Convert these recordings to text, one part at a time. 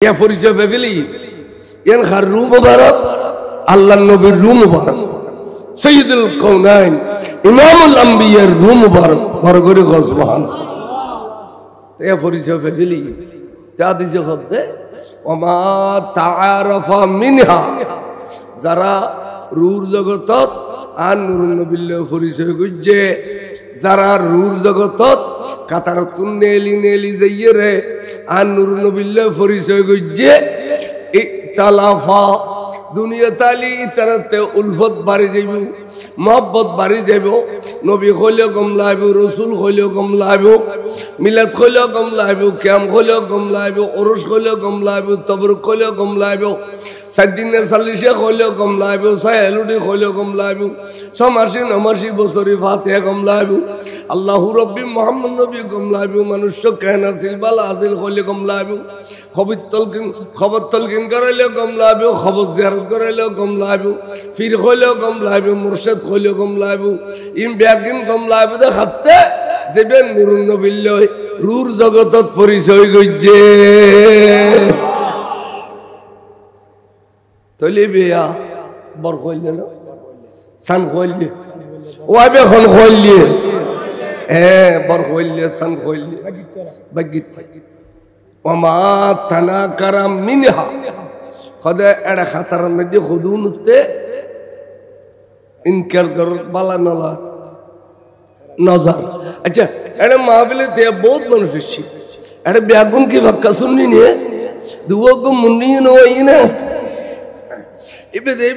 ইয়া পরিচয় পেলি ইয়ান খার রু মুবারক আল্লাহর নবীর রু মুবারক সাইয়্যিদুল কাউনাইন ইমামুল আম্বিয়ার রু মুবারক বরগরি সুবহানাল্লাহ ইয়া পরিচয় পেলি তা দিছে হতে ওমা তাআরাফা মিনহা যারা রূর জগতত আর নুরুন নবিল্লাহ পরিচয় গুজে যারা রূর জগতত কাতারতুন নেলি নেলি যাইয়ে রে আর নুরুন নবিল্লাহ পরিচয় গুজে ইতালাফা দুনিয়া তালি ইতারাতে উলফত বাড়ি যাইব মহব্বত বাড়ি যাইব নবী কইলেও গম লাইব রসুল কইলেও গম লাইব মিলাদ কইলেও গম লাইব কিয়াম কইলেও গম লাইব ওরস কইলেও গম লাইব তবরুক কইলেও গম লাইব সাইদিনে সাল্লিশে কইলেও গম লাইব সাহেলুডি কইলেও গম লাইব সমাসি নমাসি বছরি ফাতিহা গম লাইব আল্লাহু রব্বি মুহাম্মদ নবী গম লাইব মানুষ্য কেন আসিল বালা আসিল কইলে গম লাইব খবর তলকিন করাইলে গম লাইব খবর জিয়ারত করাইলেও গম লাইব ফির কইলেও গম লাইব মুর্শিদ কইলেও গম লাইব ইম ব্যাগিন গম লাইব দে খাতে যেবেন নুরুন নবিল্লাহ রূর জগতত পরিচয় গইছে তলি বিয়া বর কইলে না সান কইলে ওয়াবে খন কইলে বর কইলে সান কইলে বাগিত ওমা তানাকারা মিনহা খদে এড়া খাতার মধ্যে খুদুনতে ইনকার কর বালা নলা নজর আচ্ছা এড়া মাহফিলে তে বহুত মানুষ এসেছে এড়া ব্যাগুন কি ভাক্কা শুননি নিয়ে দুগো মুন্নি নই না ইবেদে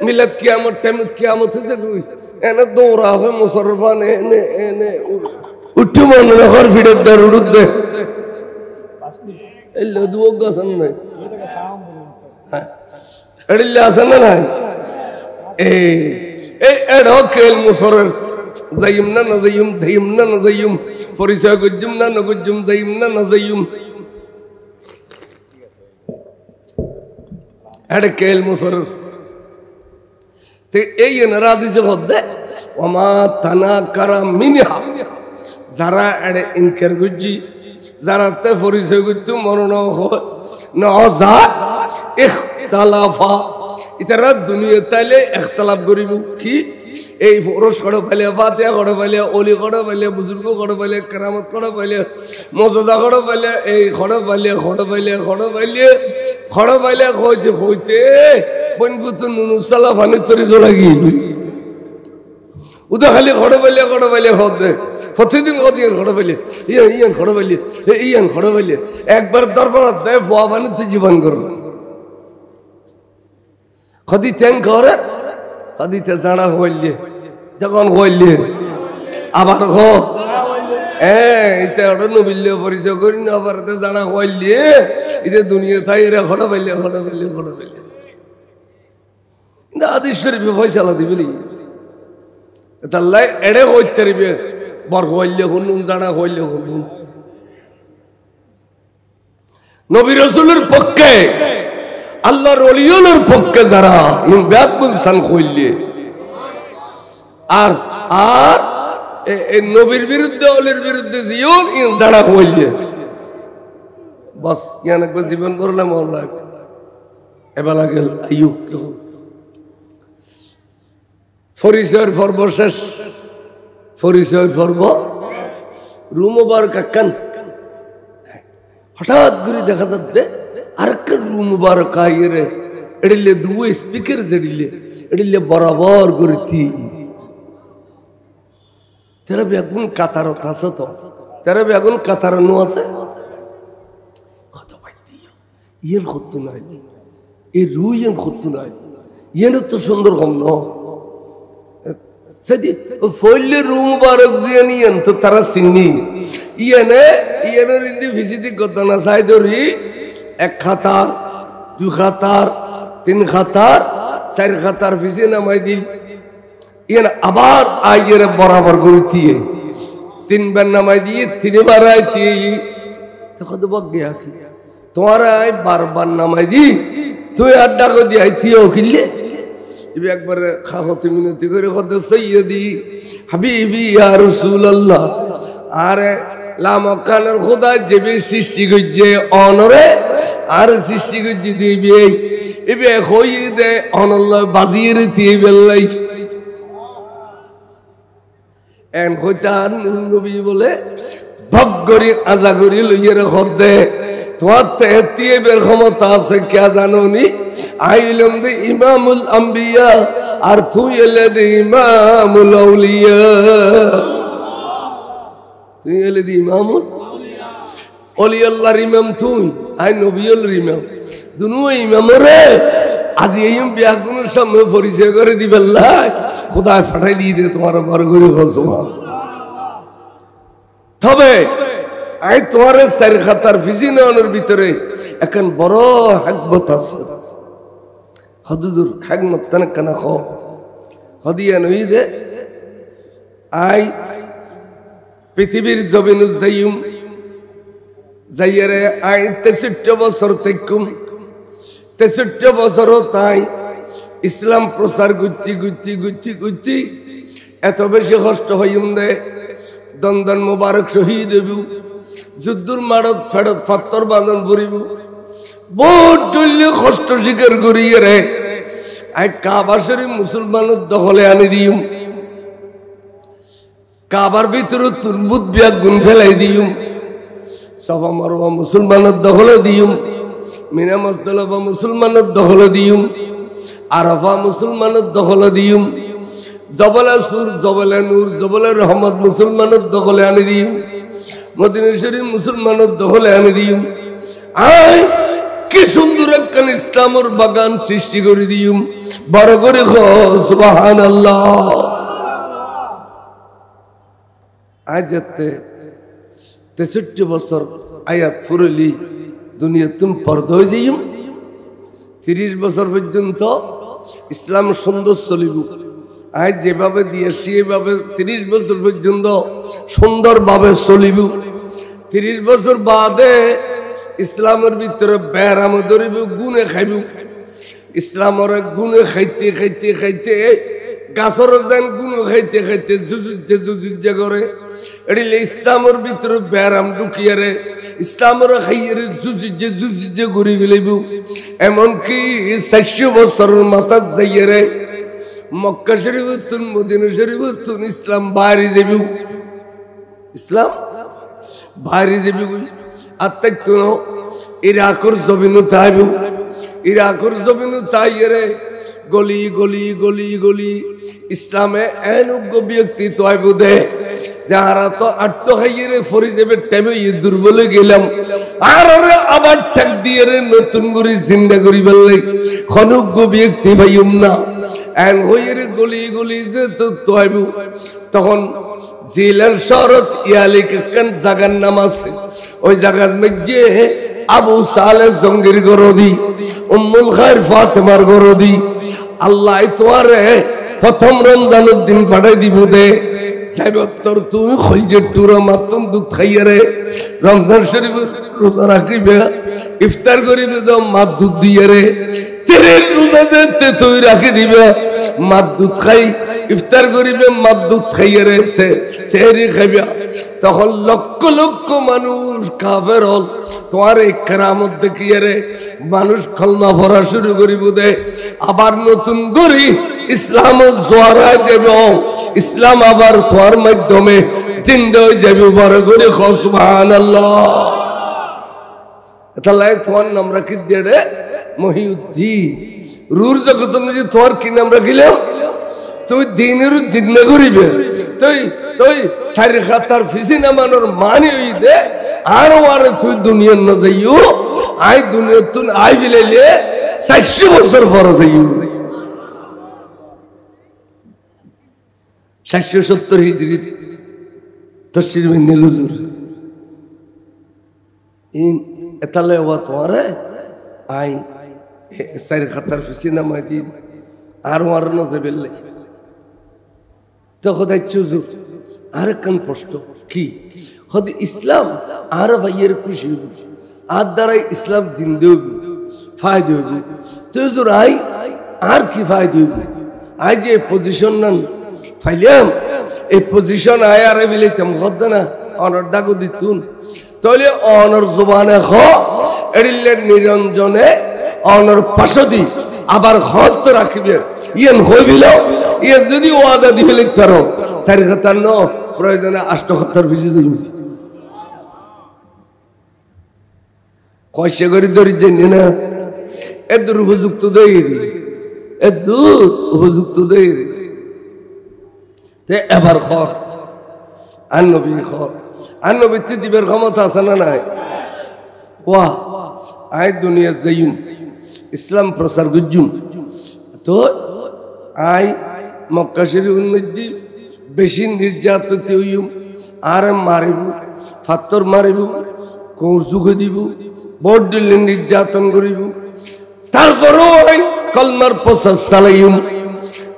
মিলাদ কিয়ামত টাইমত কিয়ামত হতে কই এনে দৌড়া হবে মুসরফান এনে এনে উঠে মনে রাখার ভিড়ের দর উড়ুদে এলো দুগো সান নাই এড়িলে আসেন না নাই এই এড়ো কেল মুসরের যাইম না না যাইম যাইম না না যাইম পরিচয় গুজুম না না গুজুম যাইম না না যাইম এড় কেল মুসরের তে এই নারা দিছে হদে ওমা তানাকারা মিনহা যারা এড়ে ইনকার গুজি যারা তে পরিচয় গুজু মরণ নজা ইখতালাফা ইতারা দুনিয়া তাইলে ইখতিলাফ করিব কি এই ফরজ করে পাইলে ফাতিহা করে পাইলে ওলি করে পাইলে বুজুর্গ করে পাইলে কেরামত করে পাইলে মজদা করে পাইলে এই করে পাইলে কইতে বনগুত নুনু সালা ফানি তরি জলাগি উদা খালি করে পাইলে হদে প্রতিদিন কদিন করে পাইলে ইয়ান করে পাইলে ইয়ান করে পাইলে একবার দরবার দেয় ফুয়া ফানি তুই জীবন করবে কদি ত্যাং করে কদিতে জানা হইলে যখন হইলে আবার এটা ওটা নবিল্লে পরিচয় করি না আবার জানা হইলে এটা দুনিয়া তাই এরা খড়া পাইলে কিন্তু আদিস শরীফ ফয়সালা দিবি তাল্লাই এড়ে হইতে পারবে বর হইলে শুনুন জানা হইলে শুনুন নবী রাসূলের পক্ষে আল্লাহর ওলিয়ুলের পক্ষে যারা ব্যাকুল সান কইলে আর আর এই নবীর বিরুদ্ধে ওলির বিরুদ্ধে জিওন জানা কইলে বাস ইয়ান একবার জীবন করলাম আল্লাহ এবেলা গেল আইয়ুব পরিচয়ের পর্ব শেষ পরিচয়ের পর্ব রুম ওভার কাকান হঠাৎ করে দেখা যাচ্ছে আরেকটা রুম মুবারক আইরে এডিলে দুই স্পিকার জেডিলে এডিলে বরাবর করতি তেরা বেগুন কাতারত আছে তো তেরা বেগুন কাতার নো আছে কত ভাই দিও ইয়েন কত নাই এই রুইয়েন কত নাই ইয়েন তো সুন্দর কম ন সেদি ফইলে রুম মুবারক জিয়ানিয়েন তো তারা সিন্নি ইয়েনের ইন্দি ভিজিটি কত না সাইদরি এক খাতার দুই খাতার তিন খাতার চার খাতার পিছিয়ে নামাই দিল ইয়ান আবার আইয়ের বরাবর করে দিয়ে তিনবার নামাই দিয়ে তিনবার আয় দিয়ে কত বক গিয়া কি তোমার আয় বারবার নামাই দি তুই আড্ডা করে দিয়ে আইতিও কিনলে একবারে খাহতি মিনতি করে কত সৈয়দি হাবিবি ইয়া রাসূলুল্লাহ আরে লামকানের খোদা যেবে সৃষ্টি করছে অনরে আর সৃষ্টি করছে দিবে এবে হই দে অনল্লা বাজিয়ে দিয়ে বেলাই এন কইতা নবী বলে ভগরি আজাগরি লইয়ে ঘর দে তোমার তেহতিয়ে বের ক্ষমতা আছে কে জানো নি আইলম দে ইমামুল আম্বিয়া আর তুই এলে দে ইমামুল আউলিয়া তুই এলে দি ইমামুল অলি আল্লাহর ইমাম তুই আই নবীল ইমাম দুনু ইমাম রে আজ এই বিয়াগুনের সামনে পরিচয় করে দিবেন খোদা ফাটাই দিয়ে দে তোমার বড় করে সুবহান তবে আই তোমার চারি খাতার ফিজিনানোর ভিতরে এখন বড় হিকমত আছে হুজুর হিকমত তান কানা খ হদিয়া নই দে আই পৃথিবীর জমিনু যাইম যাইরে আই 63 বছর তেকুম 63 বছরও তাই ইসলাম প্রচার গুতি এত বেশি কষ্ট হইম দে দন্দন মুবারক শহীদ হইব যুদ্ধর মারত ফেরত পাত্তর বাঁধন ভরিব বহুত তুল্য কষ্ট স্বীকার করিয়ে রে আই কাবা শরীফ মুসলমানের দখলে আনি দিম কাবার ভিতরে তুরবুত বিয়াক গুণ ফেলাই দিম সাফা মারওয়া মুসলমানের দখলে দিম মিনা মুজদালিফা মুসলমানের দখলে দিম আরাফা মুসলমানের দখলে দিম জবলে সুর জবলে নূর জবলে রহমত মুসলমানের দখলে আনি দিম মদিনা শরীফ মুসলমানের দখলে আনি দিম আই কি সুন্দর একখান ইসলামের বাগান সৃষ্টি করে দিম বড় করে সুবহানাল্লাহ আজ 63 বছর আয়াত ফুরলি দুনিয়া তুমি পর্দা হয়ে যাইম 30 বছর পর্যন্ত ইসলাম সুন্দর চলিব আজ যেভাবে দিয়েছি এভাবে 30 বছর পর্যন্ত সুন্দরভাবে চলিব 30 বছর বাদে ইসলামের ভিতরে ব্যারাম ধরিব গুণে খাইব ইসলামের গুণে খাইতে খাইতে খাইতে গাছর যেন গুণ খাইতে খাইতে জুজুজে করে এডিলে ইসলামের ভিতরে ব্যারাম ঢুকিয়ারে ইসলামের খাইয়ারে জুজুজে ঘুরি ফেলিব এমনকি 400 বছরের মাথা যাইয়ারে মক্কা শরীফ তুন মদিনা শরীফ তুন ইসলাম বাইরে যাবি ইসলাম বাইরে যাবি আর তাই তো ইরাকর জমিনও তাইব ইরাকর জমিনও তাইয়ারে গলি গলি গলি গলি ইসলামে এনুগ্য ব্যক্তি তৈব দে যারা তো আট্ট খাইয়ে ফরি যাবে টাইমে দুর্বলে গেলাম আর আবার ঠাক দিয়ে নতুন করে জিন্দা করি বললে অনুগ্য ব্যক্তি ভাইম না এন হইয়ে গলি গলি যে তো তৈব তখন জিলার শরৎ ইয়ালিক কান জাগার নাম আছে ওই জায়গার মধ্যে আবু সালে জঙ্গির গরদি উম্মুল খায়র ফাতেমার গরদি আল্লাহ তোরে প্রথম রমজানের দিন পাঠাই দিব দে সাইবত্তর তুই খলজের টুরা মাতুন দুধ খাইয়ে রে রমজান শরীফ রোজা রাখিবে ইফতার করিবে তো মাত দুধ দিয়ে রে তেরের রোজা যেতে তুই রাখি দিবে মাত দুধ খাই ইফতার করিবে মাত দুধ খাইয়ে রে সেহরি খাইবে তখন লক্ষ লক্ষ মানুষ কাফের হল তোমার এই কেরামত দেখিয়ে রে মানুষ কলমা পড়া শুরু করিব দে আবার নতুন করি ইসলাম জোয়ারা যাবে ইসলাম আবার তোমার মাধ্যমে জিন্দা হয়ে যাবে বড় করে সুবহানাল্লাহ তাহলে তোমার নাম রাখি দিয়ে রে মহিউদ্দিন রুর জগৎ যে তোর কি নাম রাখিলাম তুই দিনের জিন্দা করিবে তুই তুই সারি খাতার ফিসি নামানোর মানে ওই দে আর তুই দুনিয়ার না যাইও আই দুনিয়ার তুই আই ফিলাইলে 400 বছর পর যাইও 770 হিজরি তফসির বিন হুজুর ইন এতালে ওয়া তোরে আই সারি খাতার ফিসি নামাই দি আর না যাবেলে তো খোদাই চুজুর আর কান প্রশ্ন কি খোদ ইসলাম আর ভাইয়ের খুশি হইব আর দ্বারাই ইসলাম জিন্দে হইব ফায়দা হইব তো জোর আই আর কি ফায়দা হইব আই যে পজিশন নান ফাইলাম এই পজিশন আয় আরে বিলিতাম গদ্দ না অনর ডাকু দিতুন তাহলে অনর জবানে খ এরিলের নিরঞ্জনে অনর পাশদি আবার হত রাখিবে ইয়েন হইবিল ইয়েন যদি ওয়াদা দিবে লিখতারো চারি খাতার ন প্রয়োজনে 8 খাতার ভিজি দিবি কয়সে করে ধরি জানি না এদুর উপযুক্ত দেইরি এদুর উপযুক্ত দেইরি তে এবার খর আর নবী খর আর নবীতে দিবের ক্ষমতা আছে না নাই ওয়াহ আয় দুনিয়া যাইম ইসলাম প্রচার গুজুম তো আই মক্কা শরীফের মধ্যে বেশি নির্যাতিত হইম আর মারিব ফাত্তর মারিব কৌরসুখে দিব ভোট দিলে নির্যাতন করিব তারপরও ওই কলমার প্রচার চালাইম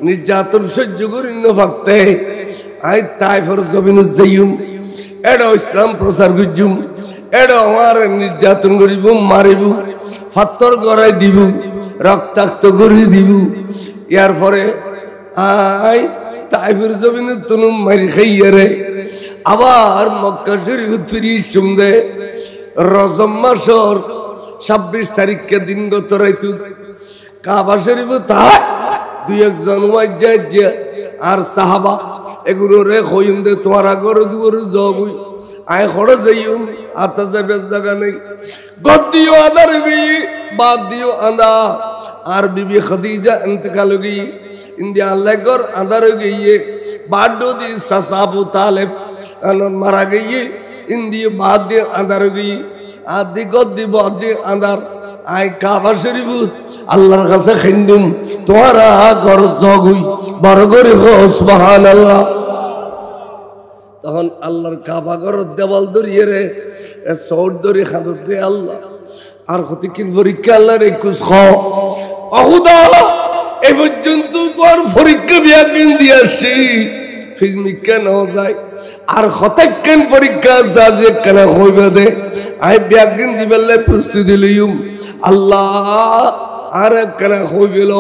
নির্যাতন সহ্য করি না ভাবতে আই তাইফর জমিন যাইম এডো ইসলাম প্রচার গুজুম এডো আমার নির্যাতন করিব মারিব ফাত্তর গড়াই দিব রক্তাক্ত করে দিব ইয়ার পরে আই তাইফের জমিনে তুনু মারি খাইয়ে রে আবার মক্কা শরীফ ফিরি শুনবে রজব মাসর 26 তারিখকে দিন গত রাইতু কাবা শরীফ তাই 2-1 ওয়াজ্জাজ আর সাহাবা এগুলো রে কইম দে তোরা গরু দুয়ার জগুই আয় খড় যাইম আতা যাবে জায়গা নেই গদ্দিও আদার গই বাদ দিও আন্দা আর বিবি খাদিজা ইন্তেকাল हो गई इंडिया लेकर अंदर गई बाडो दी ससाबु तालिब अनन मारा गई इंडिया बाद दे अंदर गई आदि गद्दी बाद दे अंदर आय काबा शरीफ अल्लाहर काছে খিন্দুম তোরা ঘর জগুই বড় করে সুবহানাল্লাহ তখন আল্লাহর কাবা ঘর দেওয়াল ধরিয়ে রে সৌদ ধরে খাদত দে আল্লাহ আর কতক্ষণ পরীক্ষা আল্লাহর 21 খ অহুদা এই পর্যন্ত তোর পরীক্ষা বিয়াকিন দিয়াছি ফিজমিকা না যায় আর কতক্ষণ পরীক্ষা যাজে কেন হইবে দে আই বিয়াকিন দিবেলে প্রস্তুতি লইম আল্লাহ আর কেন হইবেল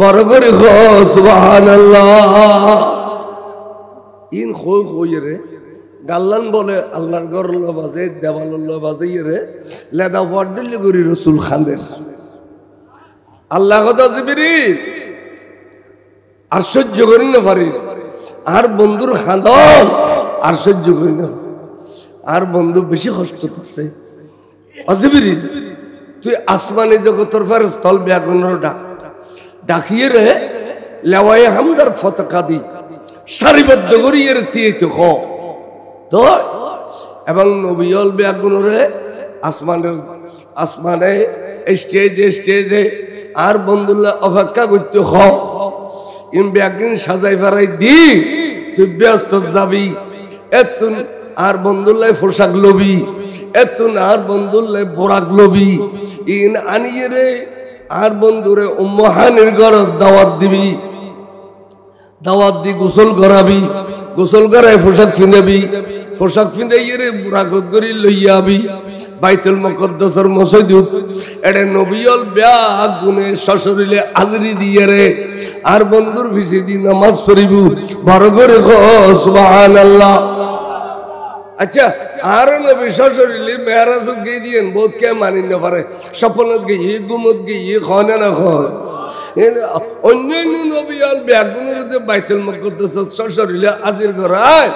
বড় করে সুবহানাল্লাহ ইন হই রে গাল্লান বলে আল্লাহর ঘর লো বাজে দেওয়াল লো বাজে রে লেদা ফডলি গরি রাসূল খানের আল্লাহ কথা জিবরিল আর সহ্য করি না পারি আর বন্ধুর খান্দন আর সহ্য করি না আর বন্ধু বেশি কষ্ট আছে জিবরিল তুই আসমানে জগতের ফেরেশতা ব্যাগুনের ডাকিয়ে রে লেওয়ায়ে হামদার ফতকা দি সারিবদ্ধ করিয়ে দিয়ে তো খ তো এবং নবীল ব্যাগুনরে আসমানে স্টেজে আর বন্ধুল্লাহ অপেক্ষা করতে হ ইম ব্যাগিন সাজাই ফেরাই দি তুই ব্যস্ত যাবি এতুন আর বন্ধুল্লাহ পোশাক লবি এতুন আর বন্ধুল্লাহ বোরাক লবি ইন আনিয়ে রে আর বন্ধুরে উম্মহানির ঘর দাওয়াত দিবি দাওয়াত দি গোসল করাবি গোসল করায় পোশাক পিঁধাবি পোশাক পিঁধাইয়ে রে বুড়াকত করি লইয়াবি বাইতুল মুকদ্দাসের মসজিদ এডে নবীল ব্যাগ গুনে শ্বশুরিলে হাজরি দিয়ে রে আর বন্ধুর পিছে দি নামাজ পড়িব বড় করে সুবহানাল্লাহ আচ্ছা আর নবী শ্বশুরিলে মেরাজ গই দিয়েন বহুত কে মানি না পারে স্বপ্নত গই গুমত গই খানা না খায় অন্যান্য নবীল ব্যাগুনের বাইতুল মুকদ্দাস শ্বশুরিলে হাজির করায়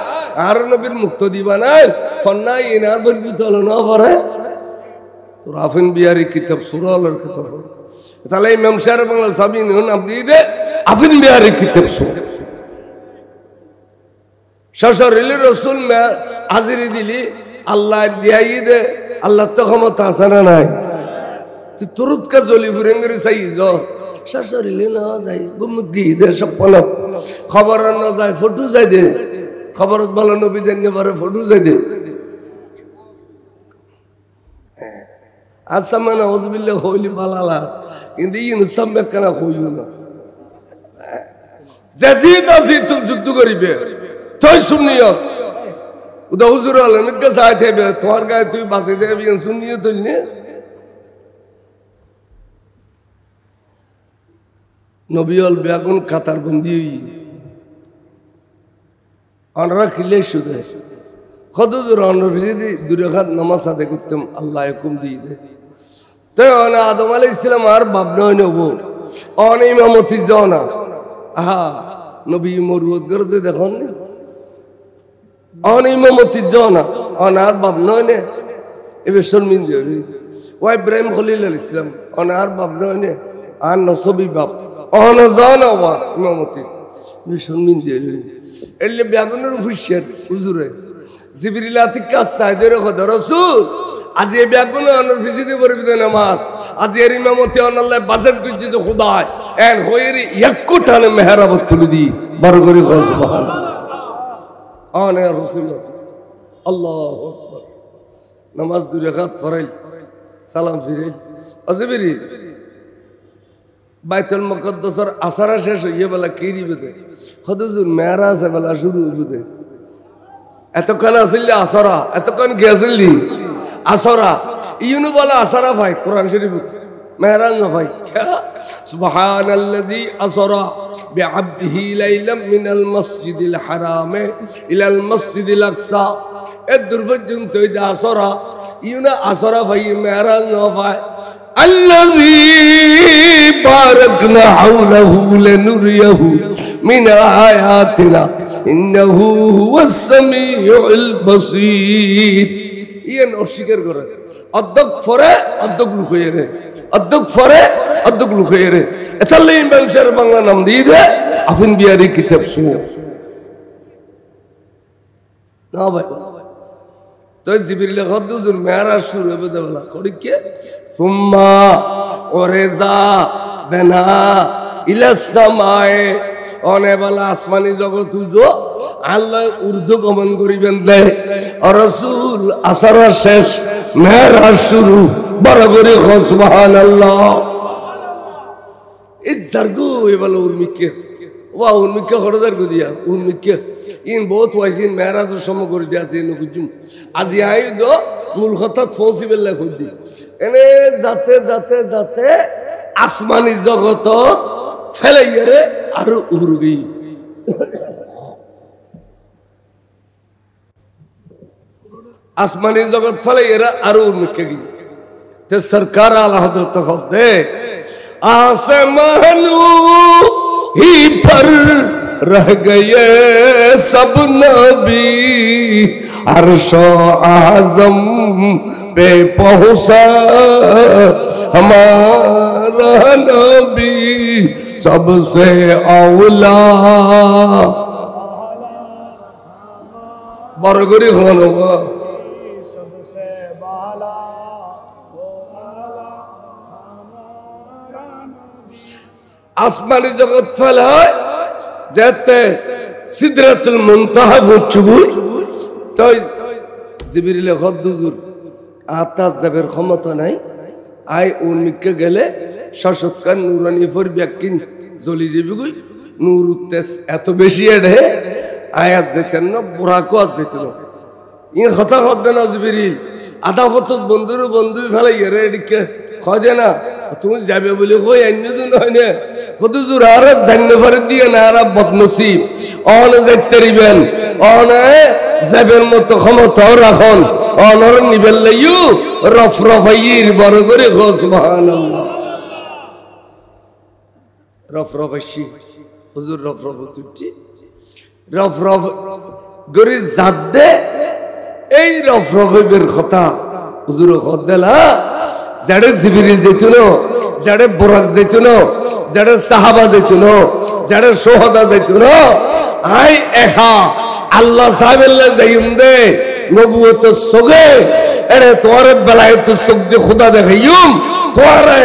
আর নবীর মুক্ত দিবা নাই ফন্নাই ইনার বলবি তলো না পারে তো রাফিন বিহারি কিতাব সুরালের কিতাব তাহলে ইমাম সাহেব বাংলা সাবিন আপনি দে আফিন বিহারি কিতাব শ্বশুরিলে রাসূল মে হাজিরি দিলি আল্লাহ দিয়াই দে আল্লাহ তো ক্ষমতা আছে না নাই তুই তুরুত কা জলি ফুরেঙ্গরি চাই যা শ্বশুরিলে না যাই গুমত গিয়ে দে সপন খবর না যায় ফটো যাই দে খবরত বলা নবী জানিয়ে পারে ফটো যাই দে আচ্ছা মানে হজবিল্লা হইলি বালালা কিন্তু ইনসাম বেকানা হইও না জাজিদ আছে তুমি যুদ্ধ করিবে তুই শুনিও উদা হুজুর হলেন কে সাথে হবে তোমার গায়ে তুই বাঁচে দেবি শুনিয়ে তুলনি নবীল বেগুন কাতার বন্দি অনরা খিলে শুধু কত জোর অনর ফিসিদি দূরে খাত নামাজ আদে করতাম আল্লাহ হুকুম দিয়ে দে তো অনা আদম আলাইহিস সালাম আর বাপ নয় নব অন ইমামতি যাও না আহা নবী মরুদ করতে দেখুন অন ইমামতি যাও না অন আর বাপ নয় নে এবার শর্মিন্দে ও ইব্রাহিম খলিল আলাইহিস সালাম অন আর বাপ নয় নে আর নসবি বাপ অন যাও না ওয়া ইমামতি শর্মিন্দে এলে ব্যাগুনের ফুসের হুজুরে জিবরিল আতিকা সাইদের খোদা রাসূল আজ এই ব্যাগুন অনর ফিসিদি পড়বি নামাজ আজ এর ইমামতি আল্লাহ বাজেট করছি তো খোদা এন হইরি একটানে মেহরাবত তুলি দি বড় করে কও সুবহানাল্লাহ আনে রাসূলুল্লাহ আল্লাহু আকবার নামাজ দুই রাকাত পড়াইল সালাম ফিরাইল জিবরিল বাইতুল মুকদ্দাসের আসর শেষ হইয়ে বলা কিরি বদে হুজুর মেরাজ বলা শুরু বদে এতক্ষণ আসলে আসরা এতক্ষণ গেছিলি আসরা ইউনু বলা আসরা ভাই কোরআন শরীফ মেহরাজ না ভাই সুবহানাল্লাযী আসরা বিআবদিহি লাইলাম মিনাল মসজিদিল হারাম ইলাল মসজিদিল আকসা এ দুর্বজন তো আসরা ইউনা আসরা ভাই মেহরাজ না ভাই الذي باركنا حوله لنريه من آياتنا إنه هو السميع البصير ين অস্বীকার করে অদ্দক ফরে অদ্দক লুকিয়ে রে অদ্দক ফরে অদ্দক লুকিয়ে রে এতালে ইমাম শাহ বাংলা নাম দিয়ে দে আফিন বিহারি কিতাব শুনো না ভাই তো জিবরিল খদ্দুজুর মেরাজ শুরু হবে বলা করি কে সুম্মা ওরেজা বেনা ইলাস সামায়ে অনে বলা আসমানি জগৎ উজো আল্লাহ উর্দু গমন করিবেন দে রাসূল আসর শেষ মেরাজ শুরু বড় করে সুবহানাল্লাহ এই জারগু বলা উর্মিকে ওয়া উর্মিকে খরদার কো দিয়া উর্মিকে ইন বহুত ওয়াইসিন মেরাজের সময় করে দিয়াছে নকুজুম আজি আই দো মূল কথা পৌঁছিবেল না কই দি এনে যাতে যাতে যাতে আসমানি জগত ফেলাইয়ারে আর উড়বি আসমানি জগৎ ফেলাইয়ারে আর উর্মিকে গি তে সরকার আলা হযরত খুদে आसमानू ही पर रह गए सब नबी अर्शो आज़म पे पहुंचा हमारा नबी सबसे औला बरगरी खानोगा আসমানি জগৎ ফেলায় যেতে সিদরাতুল মুনতাহা পৌঁছবই তো জিবরিল খদ্দুজুর আতাস যাবের ক্ষমতা নাই আই উন্মিকে গেলে সশৎকার নুরানি ফর ব্যাকিন জ্বলি যাবি নূর উত্তেজ এত বেশি এড়ে আয়াত যেতেন না বুড়াকো আজ যেতেন ইন কথা খদ্দে না জিবরিল আধা ফতত বন্ধুর বন্ধু ফেলাই রে এদিকে খদে না তুমি যাবে বলে কই আইনি তো নয় না হুজুর আর জান্ন করে দিয়ে না আর বদনসিব অন যাইতে দিবেন অন যাবের মতো ক্ষমতাও রাখুন অনর নিবেল লাইয়ু রফরফাইর বড় করে কো সুবহানাল্লাহ রফরফাইশি হুজুর রফরফ তুটি রফরফ গরি জাদে এই রফরফের কথা হুজুর খদ্দেলা যারে জিবরিল যাইতুনো যারে বুরাক যাইতুনো যারে সাহাবা যাইতুনো যারে শুহাদা যাইতুনো আই এহা আল্লাহ সাহেবেল্লাহ যাইম দে নবুয়ত সগে এরে তোরে বেলায়েত সগ দে খোদা দেখাইম তোরে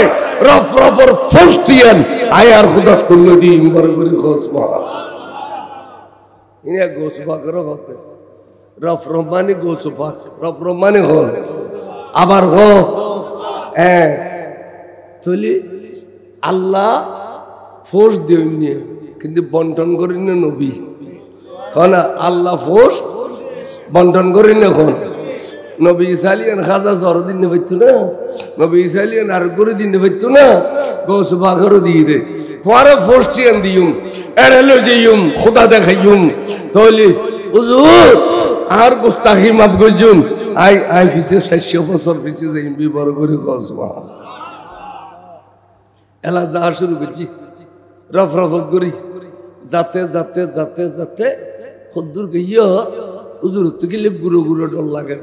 রফরফর ফস্টিয়ান আই আর খোদা তুল্লে দি বরবরি খোসবা ইনে গোসবা করো হতে রফরফ মানে গোসবা রফরফ মানে হল আবার হো তলি আল্লাহ ফোর্স দেয়নি কিন্তু বন্টন করি না নবী না আল্লাহ ফোর্স বন্টন করি না এখন নবী ইসালিয়ান খাজা জর দিন পাইতো না নবী ইসালিয়ান আর করে দিন পাইতো না গোস বাঘরও দিয়ে দে তোমার ফোর্স টিয়ান দিউম এড়ালো যেইম খোদা দেখাইম তলি হুজুর আর গুস্তাখি মাফ করজুন আই ফিসে 700 বছর ফিসে যাই বিবর করে কসবা এলা যা শুরু করছি রফরফত করি যাতে যাতে যাতে যাতে খদ্দুর গিয়ে হুজুর তো গেলে গুঁড়ো গুঁড়ো ডর লাগে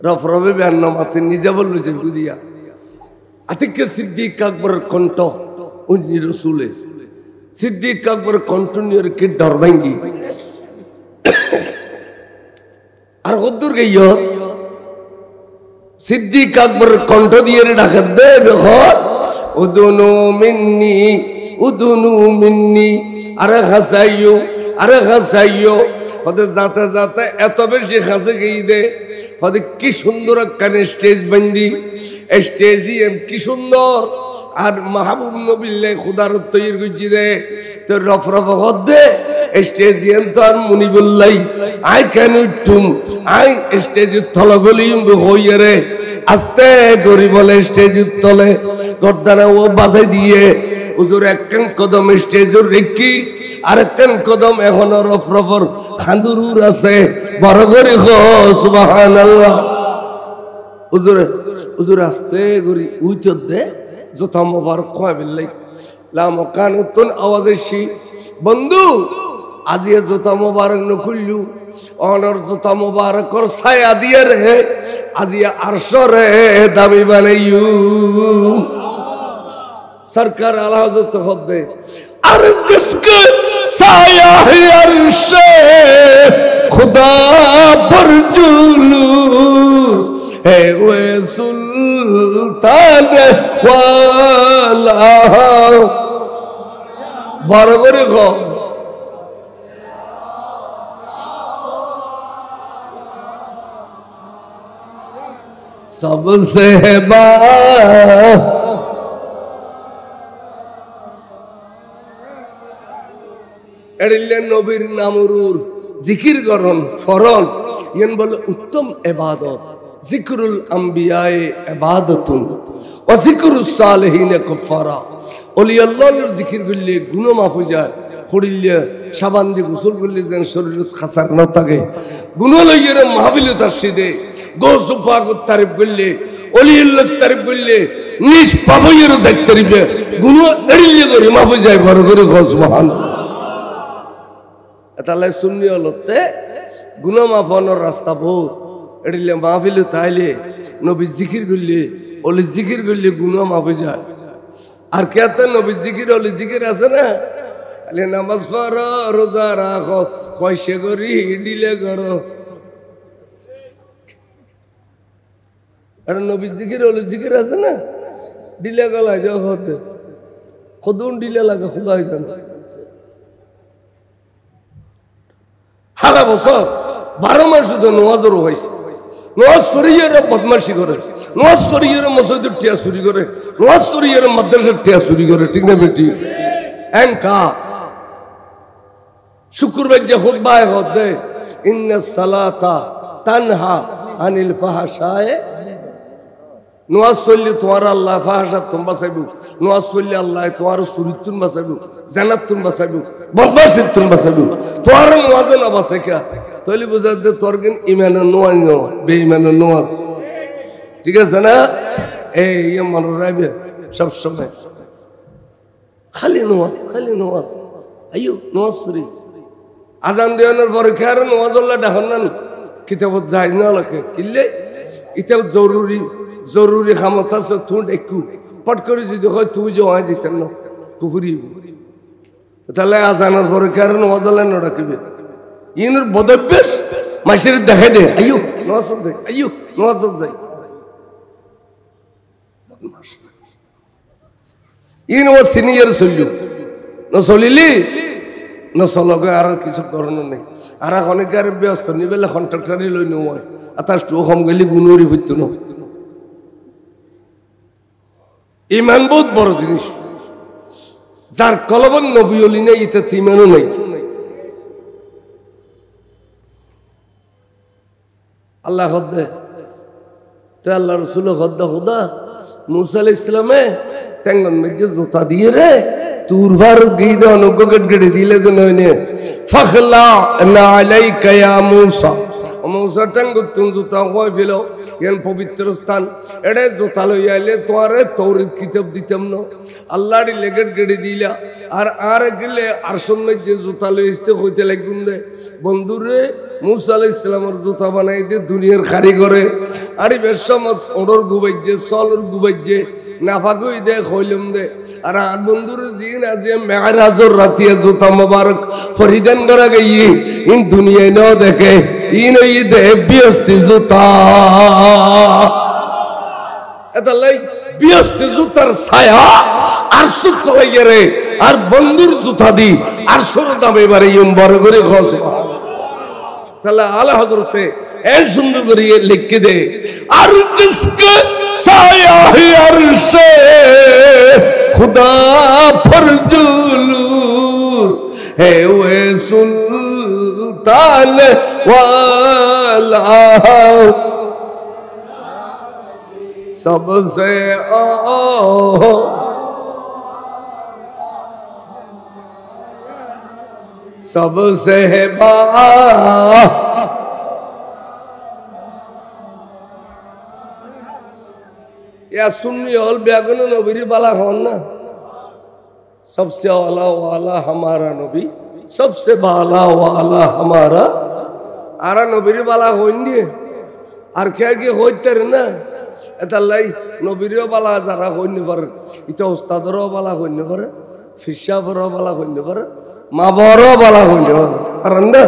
রফরফে বেয়ান্ন মাতে নিজে বলছে গুদিয়া আতিকে সিদ্দিক আকবরের কণ্ঠ উনি রসুলে সিদ্দিক আকবরের কণ্ঠ নিয়ে কি ডর ভাঙ্গি আর খদ্দুর গিয়ে সিদ্দিক আকবরের কণ্ঠ দিয়ে ডাকা দে বেখর উদুনু মিন্নি আরে হাসাইও ওদের যাতে যাতে এত বেশি হাসে গিয়ে দে ওদের কি সুন্দর একখানে স্টেজ বান্দি স্টেজি কি সুন্দর আর মাহবুব নবিল্লাই খুদার তৈরি করছি দে তো রফরফ দে স্টেজিয়াম তো আর মুনিবুল্লাই আই কেন উঠুম আই স্টেজের তলগলি হইয়ে রে আস্তে করি বলে স্টেজের তলে গর্দানা ও বাজাই দিয়ে হুজুর একখান কদম স্টেজের রেখি আর একখান কদম এখনো রফরফর খান্দুরুর আছে বড় করে সুবহানাল্লাহ হুজুর আস্তে করি উইত দে জোতা মোবারক কয় বিল্লাই লাম কানুতুন আওয়াজেছি বন্ধু আজি জোতা মোবারক নকুল্লু অনর জোতা মোবারকর ছায়া দিয়ে রে আজি আরশরে দামি বানাইয়ু सरकार आला हजरत खुद दे और जिसके साया है अर्शे खुदा पर जुलूस है वो सुल्तान वाला बारगोरे को सबसे बा এড়িলে নবীর নামরুর জিকির করন ফরন ইয়েন বলে উত্তম ইবাদত জিকরুল আম্বিয়ায়ে ইবাদতুন ওয়া জিকরুস সালিহিনে কাফারা ওলি আল্লাহর জিকির করলে গুনাহ মাফ হয়ে যায় পড়িলে সাবান দিয়ে গোসল করলে যেন শরীরত খাসার না থাকে গুনাহ লইয়ের মাহফিলে তাসিদে গৌস পাকের তারিফ করলে ওলি আল্লাহর তারিফ করলে নিষ্পাপের যাইতে তারিফে গুনাহ এড়িলে করে মাফ হয়ে যায় বড় করে সুবহানাল্লাহ তাহলে সুন্নি হলতে গুনাহ মাফানোর রাস্তা বহুত এড়িলে মাহফিলে তাইলে নবী জিকির করলে ওলি জিকির করলে গুনাহ মাফ হয়ে যায় আর কেতে নবী জিকির ওলি জিকির আছে না আলে নামাজ পড়ো রোজা রাখো কয়সে করি ডিলে করো আর নবী জিকির ওলি জিকির আছে না ডিলে গলায় যাও হতে খুদুন ডিলে লাগে খুদা হইছে না সারা বছর 12 মাস শুধু নোয়াজরও হয়েছে নোয়াজ শরীয়রে বদমাশি করে নোয়াজ শরীয়রে মসজিদের টিয়া চুরি করে নোয়াজ শরীয়রে মাদ্রাসার টিয়া চুরি করে ঠিক না বেটি এনকা শুক্রবার যে খুতবায় হতে ইন্নাস সালাতা তানহা আনিল ফাহশায়ে নোয়াজ পড়লে তোমার আল্লাহ ফাহাসাত তুম বাঁচাইব নোয়াজ পড়লে আল্লাহ তোমার চুরিতুন বাঁচাইব জানাতুন বাঁচাইব বদমাশিতুন বাঁচাইব তোমার নোয়াজে না বাঁচে কে তাহলে বুঝা দে তোর কিন্তু ইমানের নোয়াজ ন বেঈমানের নোয়াজ ঠিক আছে না এই মনে রাখবে সব সময় খালি নোয়াজ আইয়ো নোয়াজ পড়ি আজান দেওয়ানোর পরে খেয়ার নোয়াজ আল্লাহ ডাকন না কিতাবত যায় না লাগে কিনলে এটা জরুরি খামত আছে তুই একটু পট করে যদি হয় তুই যে হয় যেতেন না কুফুরি তাহলে আজানোর পরে কারণ মজালে না রাখবে ইনের বদভ্যাস মাসের দেখে দে আইয়ো নওয়াজ যাই আইয়ো নওয়াজ যাই ইন ও সিনিয়র চলিও না চলিলি না চলগে আর কিছু করণ নেই আর অনেকের ব্যস্ত নিবেলে কন্ট্রাক্টারি লই নয় আতাশটু কম গেলি গুণরি হইতো না ইমান বহুত বড় জিনিস যার কলবন নবী ওলি নেই এতে ইমানও নেই আল্লাহ হদ্দে তো আল্লাহ রসুল হদ্দা হুদা মুসা আলাইহিস সালামে টেঙ্গন মেজে জুতা দিয়ে রে তুরভার গিয়ে অনুগট গড়ে দিলে তো নয় ফখলা না আলাইকা ইয়া মূসা মূসা টাঙ্গ তুন জুতা কই ফেলো ইয়ান পবিত্র স্থান এড়ে জুতা লই আইলে তোরে তৌরাত কিতাব দিতাম না আল্লাহর লেগট গড়ে দিলা আর গেলে আর সময় যে জুতা লই আসতে কইতে লাগুন দে বন্ধুরে মূসা আলাইহিস সালামের জুতা বানাই দে দুনিয়ার কারিগরে আরে বেশমত ওড়র গুবাইজে সলর গুবাইজে নাফাকুই দে কইলম দে আর বন্ধুরে জিন আজ মেরাজর রাতিয়া জুতা মুবারক ফরিদান করা গই ইন দুনিয়ায় ন দেখে ইন এই দে বিয়স্তি জুতা এটা লাই বিয়স্তি জুতার ছায়া আর সুত লাগে রে আর বন্ধুর জুতা দি আর সর দাম এবারে ইম বড় করে খস তাহলে আলা হযরতে এ সুন্দর করে লিখে দে আর জিসকে ছায়া হে আরশে खुदा पर जुलूस है वे सुल्तान वाला सबसे सबसे बा या सुन्नी हल ब्यागन नबीरी बाला हन ना सबसे आला वाला हमारा नबी सबसे बाला वाला हमारा आरा नबीरी बाला होइन दिए আর কে কি হইতের না এটা লাই নবীরও বালা যারা হইনি পারে এটা উস্তাদেরও বালা হইনি পারে ফিসাবরও বালা হইনি পারে মা বড়ও বালা হইনি পারে কারণ না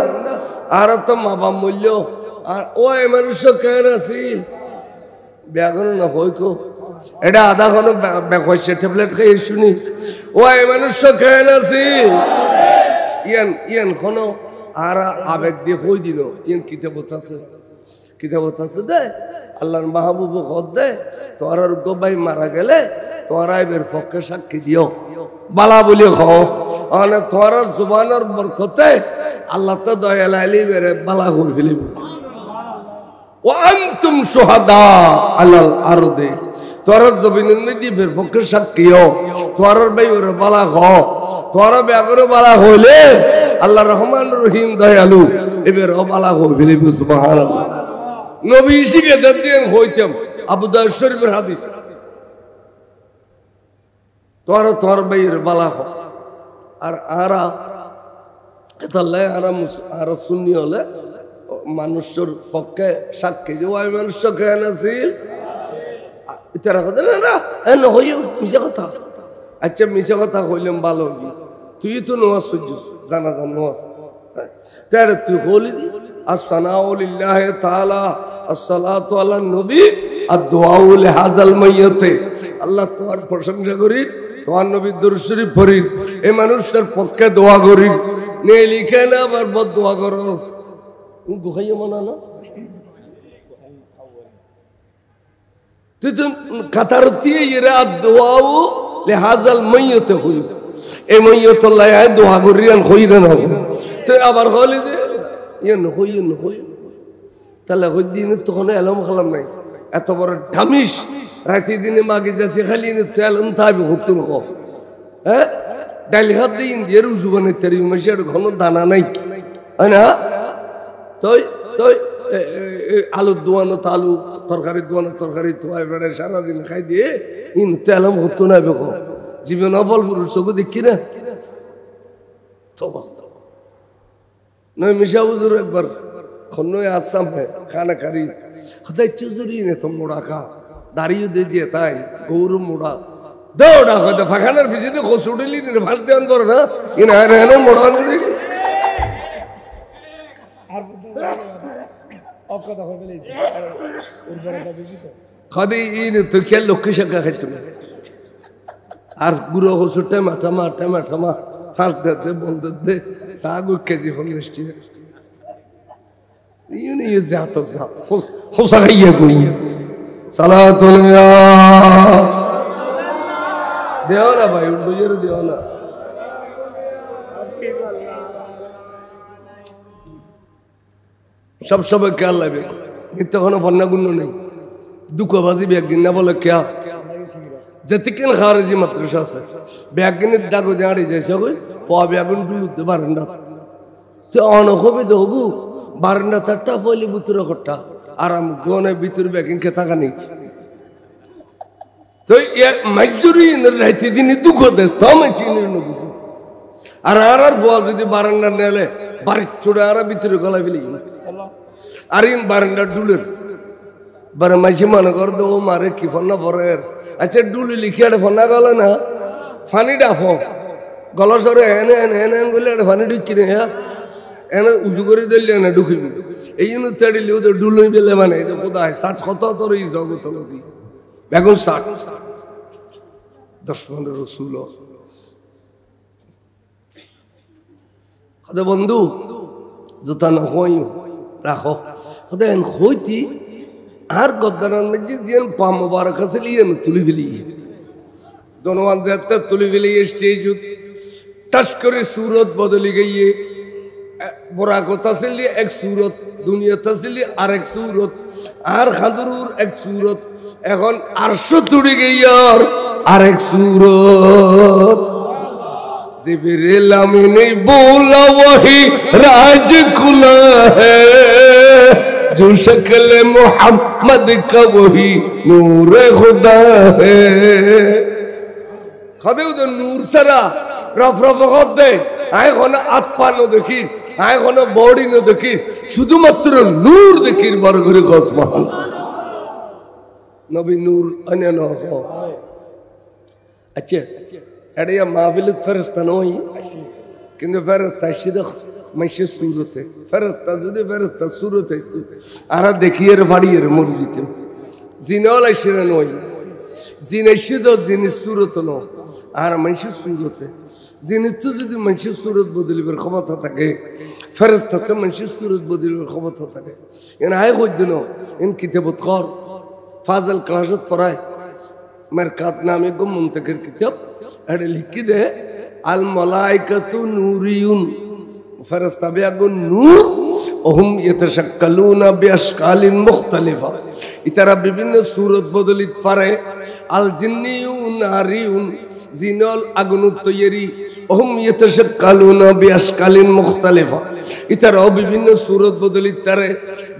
আর তো মা বাপ মূল্য আর ওই মানুষ কেন আছিল ব্যাগন না হইকো এটা আধা ঘন্টা বেকইছে ট্যাবলেট খাই শুনি ওই মানুষ কেন আছিল ইয়ান কোনো আর আবেগ দিয়ে কই দিল ইয়ান কিতাবত আছে দে আল্লাহর মাহবুব খদ দে তোর গোবাই মারা গেলে তোরা এর পক্ষে সাক্ষী দিও বালা বলি খাও মানে তোর জুবানের বরকতে আল্লাহ তো দয়া লাইলি বেরে বালা করে ফেলিব ওয়ান্তুম শুহাদা আলাল আরদে তোর জমিনের মধ্যে বের পক্ষে সাক্ষীও তোর ভাই ওরে বালা খাও তোর ব্যাগরে বালা হইলে আল্লাহ রহমান রহিম দয়ালু এবার বালা করে ফেলিব সুবহানাল্লাহ নবী শিখে দেন হইতাম আবু দাউদ শরীফের হাদিস তোর ভাইয়ের বালা হো আর আরা এতাল্লাই আর সুন্নি হলে মানুষের পক্ষে সাক্ষী যে ওই মানুষ কেন আছিল তারা কথা না না হইও মিশা কথা আচ্ছা মিশা কথা কইলাম ভালো হইবি তুই তো নামাজ পড়ছিস জানা নামাজ তার তুই হলি দি আসসালামু লিল্লাহি তাআলা আসসালাতু আলা নবী আদ-দুআউ লিহাযাল মাইয়্যিতে আল্লাহ তোর প্রশংসা করি তোর নবীর দরুদ শরীফ পড়ি এই মানুষের পক্ষে দোয়া করি নে লিখে না আবার বদ দোয়া করো গুখাইয়া মানা না তুই তো কাতারতি ইরা আদ-দুআউ লিহাযাল মাইয়্যিতে হইস এই মাইয়্যিতুল্লাহ দোয়া করিয়ান কইরা না তুই আবার হলি দে ইয়ে নহই তাহলে ওই দিন তখন এলাম খালাম নাই এত বড় ঢামিস রাতে দিনে মাগে যাচ্ছে খালি এলাম থাকবে হতুন ক হ্যাঁ ডাইল হাত দিয়ে ইন্দিয়ার উজু বানাই তারি মাসের ঘন দানা নাই হয় না তুই আলুর দোয়ানো তো আলু তরকারি দোয়ানো তরকারি তোয়াই বেড়ায় সারাদিন খাই দিয়ে ইন তো এলাম হতো না বেক জীবন অফল পুরুষ চোখে দেখি না তো অবস্থা নয় মিশা হুজুর একবার খন্নয় আসাম খানা কারি খদাই চুজুরি নে তো মোড়া খা দাঁড়িয়ে দিয়ে দিয়ে তাই গৌরব মোড়া দৌড়া হয়তো ফাঁকানোর পিছিয়ে খসুড়িলি নে ভাস দেওয়ান করো না ইন হেন মোড়া নে দেখি খাদি ইন তো খেয়াল লক্ষ্মী শাখা খাইতো না আর গুঁড়ো হসুরটা মাঠামা ফাঁস দে বলতে দে সাগু কেজি ফলষ্টি ইউনি জাত হোসা খাইয়া কই সালাতুল ইয়া দেও না ভাই বুঝের দেও না সব সময় খেয়াল লাগবে কিন্তু কোনো ফন্না গুণ নেই দুঃখ বাজিবি একদিন না বলে কেয়া যেতিকেন খারেজি মাদ্রাসা আছে ব্যাগিনের ডাকো দাঁড়ি যাইছে কই পা ব্যাগুন ডুলুতে বারান্দা তো অনখবি দেবু বারান্দা তারটা ফলি বুতুর কট্টা আরাম গনে ভিতর ব্যাগিন কে থাকানি তো মাজুরি রাইতে দিনে দুঃখ দে তমে চিনি বুঝু আর আর ফল যদি বারান্দা নেলে বাড়ির ছোড়ে আর ভিতরে গলা ফেলি আর ইন বারান্দা ডুলের বারে মাঝে মনে কর দো মারে কি ফন্না পরের আচ্ছা ডুলি লিখিয়ে ফন্না গলে না ফানি ডাফ গলার সরে এনে এনে এনে গলে ফানি ঢুকি নে হ্যাঁ এনে উঁচু করে দিলে না ঢুকিবি এই জন্য তেড়িলি ওদের ডুলই পেলে মানে এই তো কোথায় 60 কত তোর এই জগত নদী এখন 60 10-15 রসুল কত বন্ধু জুতা না হই রাখো কত এন হইতি আর গদ্দানার মধ্যে যেন পা মোবারক আছে লিয়ে তুলি ফেলি দনওয়ান যাতে তুলি ফেলি স্টেজ टच करे सूरत बदली गई है बुरा को तसली एक सूरत दुनिया तसली और एक सूरत आर खादरूर एक सूरत এখন 800 তুড়ি গই আর एक सूरत जिब्रील ने बोला वही राज खुला है जो शक्ल मोहम्मद का वही नूर खुदा है খাদেও তো নূর সারা রফ রফ করতে আয় কোন আত্মা ন দেখি আয় কোন বডি ন দেখি শুধুমাত্র নূর দেখির বড় করে কসমান নবী নূর আনে ন আচ্ছা এড়ে মাহফিল ফেরেশতা নই কিন্তু ফেরেশতা শিদ মাইশে সুরতে ফেরেশতা যদি ফেরেশতা সুরতে আর দেখিয়ে বাড়িয়ে মরজিতে জিনাল আইসিরা নই জিনেশিদ জিনিস সুরত ন আর মানুষের সুরতে জিনিস তো যদি মানুষের সুরত বদলিবার ক্ষমতা থাকে ফেরেশতাতে মানুষের সুরত বদলিবার ক্ষমতা থাকে এন আয় কইদিন এন কিতাবত কর ফাজল ক্লাসত পড়ায় মারকাত নামে গো মুনতাকির কিতাব এটা লিখি দে আল মালাইকাতু নূরিয়ুন ফেরেশতা বেগুন নূর ওহুম ইয়াতাশাক্কালুনা বিআশকালিন মুখতালিফা ইতারা বিভিন্ন সূরত বদলিত পারে আল জিন্নিয়ুন নারিয়ুন জিনল আগুনত তৈরি ওহুম ইয়াতাশাক্কালুনা বিআশকালিন মুখতালিফা ইতারা বিভিন্ন সূরত বদলিত পারে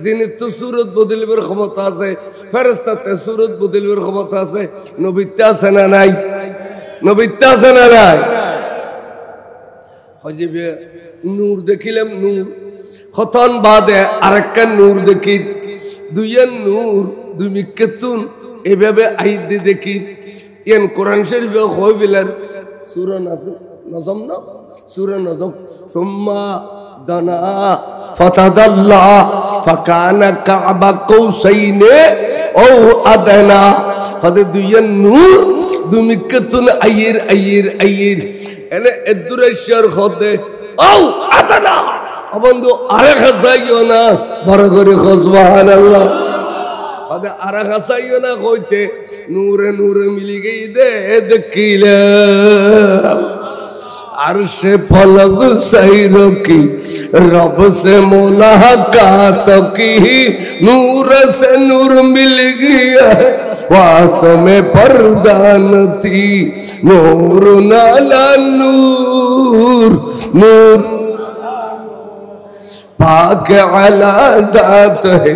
জিনিত তো সূরত বদলিবার ক্ষমতা আছে ফেরেশতাতে সূরত বদলিবার ক্ষমতা আছে নবীতে আছে না নাই নবীতে আছে না নাই হজিবে নূর দেখিলাম নূর খতন বাদে আরেকটা নূর দেখি দুইয়ের নূর দুই মিকেতুন এভাবে আইদে দেখি ইয়ান কোরআন শরীফে কইবিলার সূরা নজম না সূরা নজম সুম্মা দানা ফাতাদাল্লা ফাকানা কাবা কৌসাইনে ও আদনা ফাদে দুইয়ের নূর দুই মিকেতুন আইর আইর আইর এনে এদুরেশ্বর খদে ও আদনা বন্ধু আরেক হাসাইও না বড় করে সুবহানাল্লাহ আদে আরেক হাসাইও না কইতে নূরে নূরে মিলি গই দে দেখিলে আরশে ফলক সাইরো কি রব সে মুলাকাত কি নূর সে নূর মিল গया वास्तव में पर्दा न थी नूर नाला नूर नूर पाक अला ज़ात है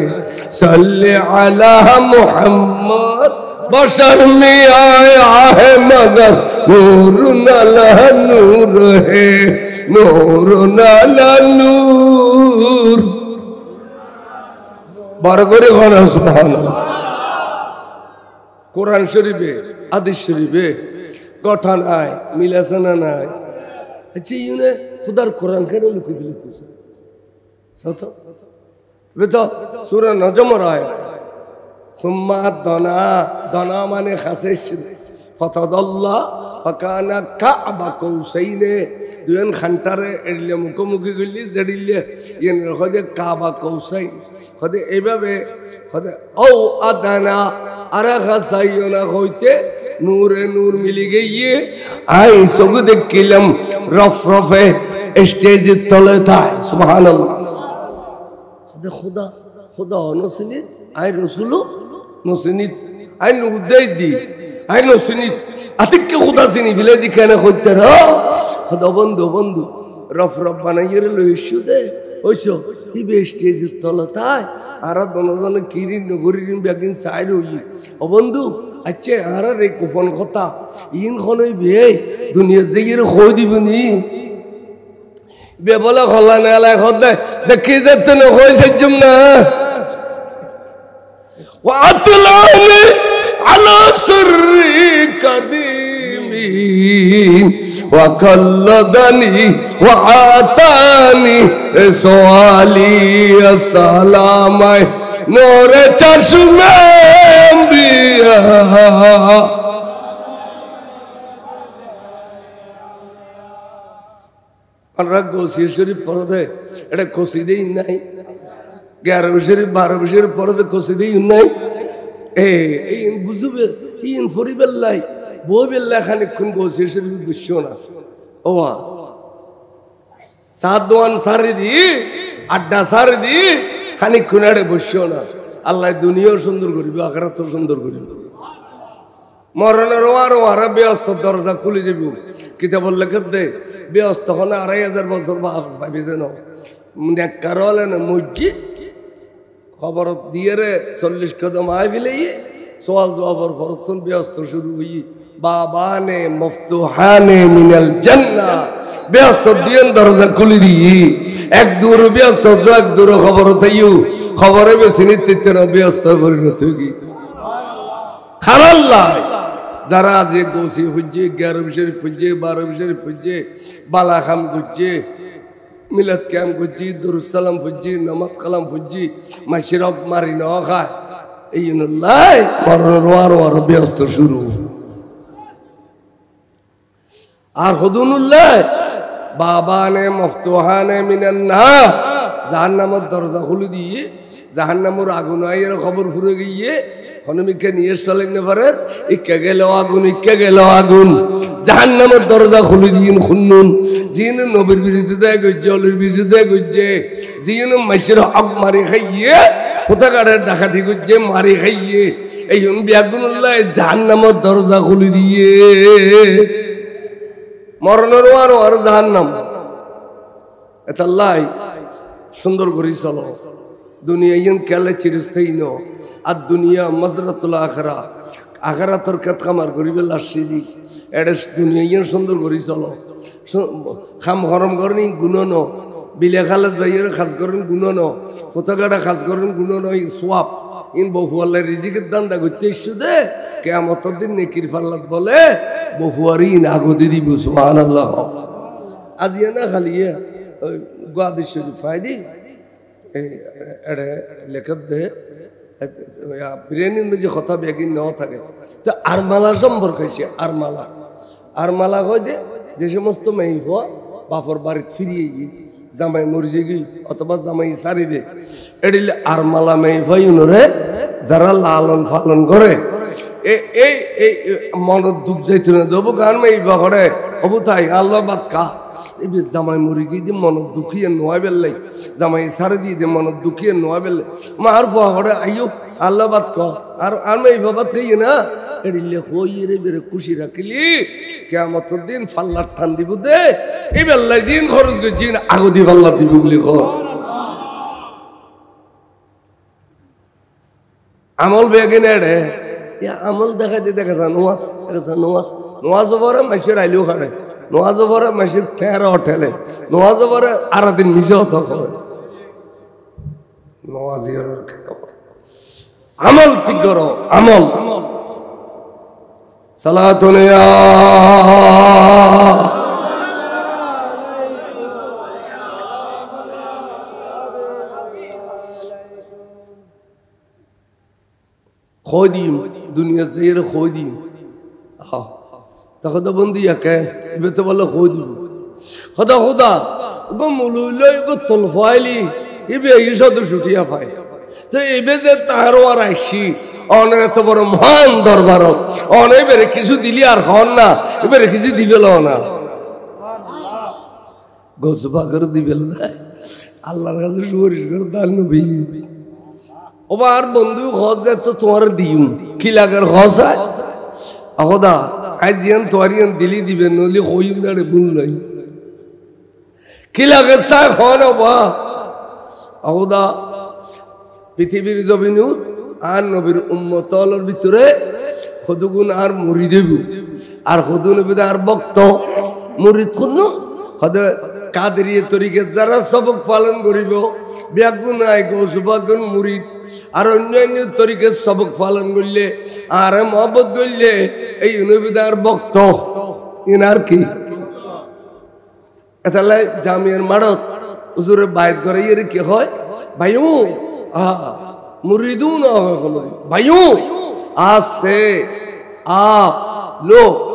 सल्ले अला मुहम्मद बशर में आया है मगर नूर नाला नूर है नूर नाला नूर बरगरे खाना सुभानअल्लाह কোরআন শরীফে হাদিস শরীফে কথা নাই মিলাছে না নাই আচ্ছা ইউনে খুদার কোরআন কেন লুকিয়ে দিলি তুই সত বেতো সূরা নজমের আয়াত সুম্মা দানা দানা মানে খাসে ফাতাদাল্লা ফাকানা কাবা কৌসাইনে দুয়েন খান্টারে এড়িলে মুখোমুখি গলি জড়িলে ইয়েন খদে কাবা কৌসাই খদে এইভাবে খদে ও আদানা আরা খাসাইও না হইতে নূরে নূর মিলি গিয়ে আই সব দেখিলাম রফ রফে স্টেজের তলে তাই সুবহানাল্লাহ খদে খোদা খোদা নসিনিত আই রাসূল নসিনিত আইন উদ্দেই দি আইন শুনি আতিককে খুদা চিনি ফেলে দি কেন করতে র খোদা বন্ধু বন্ধু রফ রফ বানাইয়ে লইসু দে ওইস ইবে স্টেজের তলতায় আর দনজনে কিরিন নগরীর ব্যাগিন সাইড হই ও বন্ধু আচ্ছা আর রে গোপন কথা ইন খনই বে দুনিয়া জিগির কই দিবনি বে বলে খলা নেলা খদে দেখি যেতে না হইছে জম না ওয়াতলানি আলা সিররি কাদিমিন وقلدني وعاتاني سوالي السلام نور چشم انبیاء আমরা গোসি শরীফ পড়ে এটা কসিদেই নাই 11 শরীফ 12 শরীফ পড়ে কসিদেই নাই এই বুঝবে ইন ফরিবেল্লাই বইবেল্লা খানিক্ষণ গোসি শরীফ বুঝছো না ওয়া সাত দোয়ান সারি দি আড্ডা সারি দি খানিক্ষণ আড়ে বসছো না আল্লাহ দুনিয়াও সুন্দর করিবে আখিরাতও সুন্দর করিবে মরণের ওয়ারা ব্যস্ত দরজা খুলে যাবি কিতাবর লেখত দে ব্যস্ত হলে 2500 বছর পাবি দেন নেককার হলে না মজ্জি খবর দিয়ে রে 40 কদম আয় ফেলেইয়ে সোয়াল জবাবর ফরতন ব্যস্ত শুরু হই বাবানে মফতুহানে মিনাল জান্নাহ ব্যস্ত দিয়ে দরজা খুলে দি এক দূর ব্যস্ত এক দূর খবর তাইও খবরে বেশি নিতে না ব্যস্ত পরিণত হই খারাল্লাহ যারা যে গোসি ফুজে 11 শরীফ ফুজে 12 শরীফ ফুজে বালা খাম গুজে মিলাদ কাম গুজে দুরুদ সালাম ফুজে নামাজ কালাম ফুজে মাশরব মারি ন খায় এই নল্লাই পরওয়ার ওয়ার ব্যস্ত শুরু আর খুদুনুল্লাহ বাবানে মফতুহানে মিনান নার জাহান্নামের দরজা খুলে দিয়ে জাহান্নামের আগুন আইয়ের খবর ফুরে গিয়ে হনুমিকে নিয়ে চলেন না পারেন ইক্কা গেল আগুন জাহান্নামের দরজা খুলে দিয়ে খুন্নুন জিন নবীর বিরুদ্ধে গজ্জে অলির বিরুদ্ধে গজ্জে জিন মাইশের হক মারি খাইয়ে কোথাকারের ডাকাতি গজ্জে মারি খাইয়ে এই বিয়াগুনুল্লাহ জাহান্নামের দরজা খুলে দিয়ে মরণের আর জাহান্নাম এটা আল্লাহ সুন্দর করে চলো দুনিয়া ইন কেলে চিরস্থায়ী ন আর দুনিয়া মজরাতুল আখরা আখরাতর কাত কামার করিবে লাসি দি এটা দুনিয়া ইন সুন্দর করে চলো খাম গরম করেন গুণন বিলে খালে যাইয়ের খাস করেন গুণন কোথাকাটা খাস করেন গুণন সোয়াব ইন বহুয়াল্লাহ রিজিকের দান্দা করতে ইস্যু দে কেয়ামতের দিন নেকির ফাল্লাত বলে বহুয়ারি ইন আগদি দিব সুবহানাল্লাহ আজ না খালি গাদি শরীফ ফায়দি এড়ে লেখত দে ব্রেনের মধ্যে কথা বেগিন ন থাকে তো আরমালা সম্পর্ক হয়েছে আরমালা হয় দে যে সমস্ত মেয়ে বাপর বাড়িতে ফিরিয়ে গিয়ে জামাই মরিজে গিয়ে অথবা জামাই সারি দে এডিলে আরমালা মেয়ে ভাইরে যারা লালন পালন করে এই মনত দুঃখ যাইতে না দেবো গান মেয়ে করে অবু তাই আল্লাহ বাদ কা এই জামাই মরি গিয়ে দিয়ে মনত দুঃখিয়ে নোয়া বেললাই জামাই সারে দিয়ে দিয়ে মনত দুঃখিয়ে নোয়া বেললে মার ফোয়া করে আইও আল্লাহ বাদ ক আর মেয়ে বাবাত খাইয়ে না এডিলে হইয়ে রে বেড়ে খুশি রাখিলি কেয়ামতের দিন ফাল্লার ঠান দিব দে এই বেল্লাই জিন খরচ করে জিন আগদি ফাল্লা দিব বলি কর আমল বেগিন এড়ে আমল দেখাইতে দেখা যায় নোয়াজ পরে মাসের আইলেও খাড়ে নোয়াজ পরে মাসের ঠেরা ঠেলে নোয়াজ পরে আর দিন মিশে হতো নোয়াজ আমল ঠিক করো আমল সালাতুন خودیم دنیا زیر خودیم تا بندی که بیت والا خودیم خدا گو مولوی گو طلفایلی ای به ایشا دو شوتیا فای تو ای به زیر تهروار ایشی آنه تو برو مهان دربارت آنه بره کسو دیلی ارخان نا بره کسی دیبلانا گوزبا کر دیبلا الله رازو شوریش کر دال نبی ওবার বন্ধু খোঁজ যায় তো তোমার দিউম কি লাগার খোঁজ হয় আহদা আজ জিয়ান তোয়ারিয়ান দিলি দিবেন নলি হইম দাঁড়ে ভুল নাই কি লাগে চা খন বা আহদা পৃথিবীর জমিনুত আর নবীর উম্মতলের ভিতরে সদুগুণ আর মুড়ি দেব আর সদু নবী আর বক্ত মুড়িদ খুন সদে কাদেরিয়ে তরিকে যারা সবক পালন করিব ব্যাগুন আই গৌসুবাগুন মুড়িদ আর অন্যান্য তরিকে সবক পালন করলে আর মহব্বত করলে এই নবী আর বক্ত ইনার কি এতালে জামিয়ার মাড়ত হুজুরে বাইত করে ইয়ে কি হয় ভাইও मुरीदून भाइयों आज से आप लोग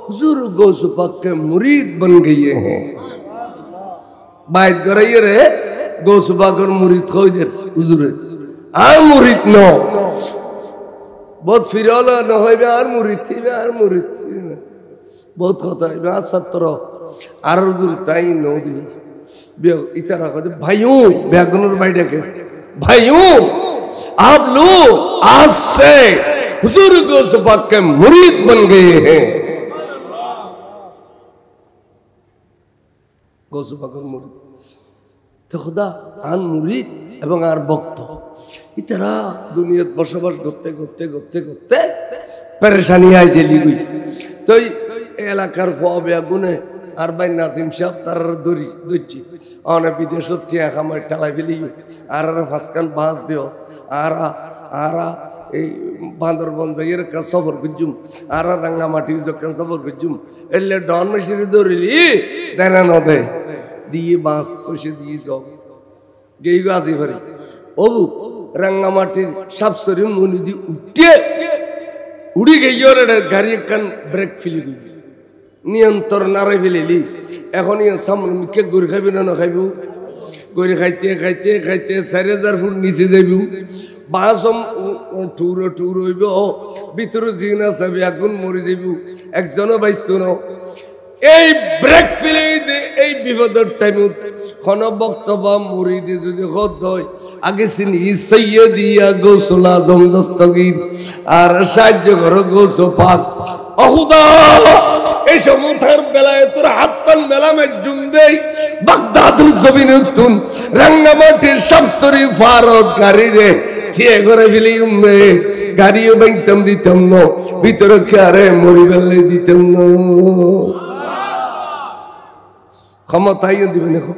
हुजूर गौस पाक के मुरीद बन गए हैं बात कर रही रे गौस पाक और मुरीद खोई दे हुजूर आर मुरीद नो बहुत फिरौला न हो यार मुरीद थी बहुत কথা है सत्तर आर हुजूर ताई नो दी इतना कहते भाइयों बैगनर बैठे के भाइयों आप लोग आज से हुजूर गौस पाक के मुरीद बन गए हैं गौस पाक के मुरीद तो खुदा आन मुरीद एवं आर भक्त इतना दुनिया बसबास करते करते करते करते परेशानी आई चली गई तो एलाकार फुआ गुने আর ভাই নাজিম সাহেব তার দড়ি দুচ্ছি অনেক বিদেশত টিয়া খামার ঠেলাই ফেলি আর ফাঁসকান বাঁশ দিও আর এই বান্দরবন যাইয়ের সফর করছুম আর রাঙ্গামাটি যখন সফর করছুম এলে ডন মেশিনে দৌড়িলি দেনা নদে দিয়ে বাঁশ কষে দিয়ে যাও গেই গাছি ফারি অবু রাঙ্গামাটির সাপসরি মনি দিয়ে উড়ি গেইর গাড়ি একখান ব্রেক ফেলি গই নিয়ন্ত্রণ নারাই ফেলিলি এখন সামনে মুখে গড়ি খাবি না খাইব গড়ি খাইতে খাইতে খাইতে 4000 ফুট নিচে যাইব বাসম টুর টুর হইব ভিতরে জিন আছে এখন মরে যাইব একজনও বাইস্ত না এই ব্রেক ফেলে এই বিপদের টাইমে কোন বক্তব্য মুরিদি যদি হদ হয় আগে সিনি সৈয়দিয়া গৌসুল আজম দস্তগীর আর সাহায্য করো গৌস পাক অহুদা এই সমুদ্রের বেলায় তোর হাতন মেলামে জুম দেই বাগদাদের জমিনে তুন রাঙ্গামাটির সাবসরি ফারত গাড়ি রে থিয়ে করে ফেলি উম্মে গাড়িও বাইতাম দিতাম না ভিতরে খেয়ারে মরি বেলে দিতাম না ক্ষমতাই দিবেন এখন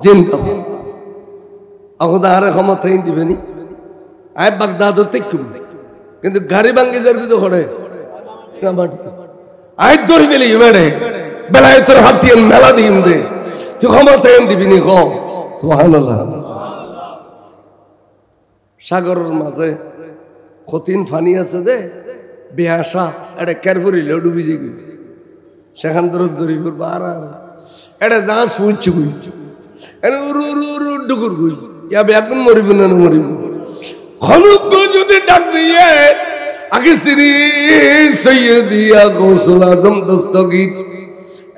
জিন্দাবাদ আরে ক্ষমতাই দিবেনি আয় বাগদাদ কিন্তু গাড়ি ভাঙ্গি যার কিন্তু ঘরে আয় ধরে গেলি বেড়ে বেলায় তোর হাতিয়ে মেলা দিম দে তুই ক্ষমতাই দিবিনি ক সুবহানাল্লাহ সাগরের মাঝে কঠিন ফানি আছে দে বেহাসা এটা ক্যারফুরি ডুবি যাই সেখান ধরে জরিফুর বার এটা জাহাজ ফুটছু গুই এনে উরু উরু উরু ডুকুর গুই ইয়া বেগুন মরিব না মরিব খনুক যদি ডাক দিয়ে আগে শ্রী সৈয়দিয়া গৌসুল আজম দস্তগীর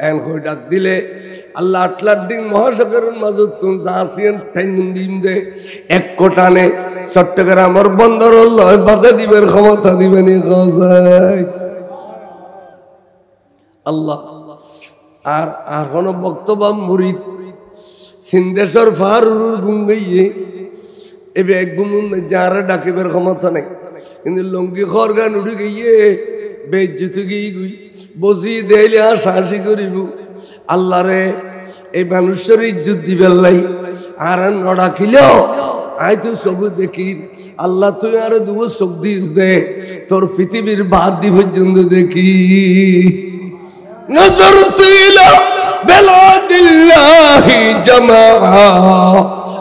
এন কই ডাক দিলে আল্লাহ আটলান্টিক মহাসাগরের মাঝে তুম যাসিয়েন টাইম দিম দে এক কোটানে চট্টগ্রামের বন্দর লয় বাজে দিবের ক্ষমতা দিবেনি গজাই আল্লাহ আর আর কোন বক্তব্য মুরিদ সিন্দেশ্বর ফারুর গুঙ্গাইয়ে এবে এক গুমুন যারা ডাকিবের ক্ষমতা নাই কিন্তু লঙ্গি খরগান উঠে গিয়ে বেজ্জুতে গিয়ে গুই বসি দেইলে আর শাসি করিব আল্লাহ রে এই মানুষের ইজ্জত দিবেন লাই আর নডাকিল আয় তুই সবু দেখি আল্লাহ তুই আর দুবো চোখ দিস দে তোর পৃথিবীর বাদ দি পর্যন্ত দেখি নজর তুই বেলাদিল্লাহি জামা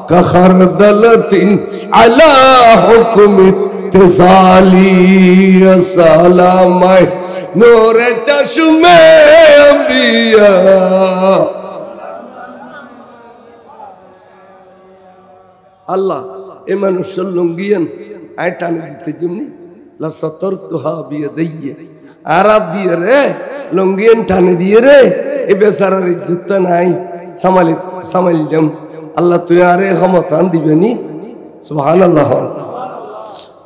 কখরদলতিন আলা হুকমিত তেজালি সালামায় নূরে চশমে আম্বিয়া আল্লাহ এ মানুষের লঙ্গিয়ান আয় টানে দিতে যেমনি লা সতরতুহা বিয়াদাইয়া আরাব দিয়ে রে লঙ্গিয়ান টানে দিয়ে রে এই বেচারার ইজ্জতটা নাই সামাল যাম আল্লাহ তুই আরে ক্ষমতান দিবেনি সুবহানাল্লাহ।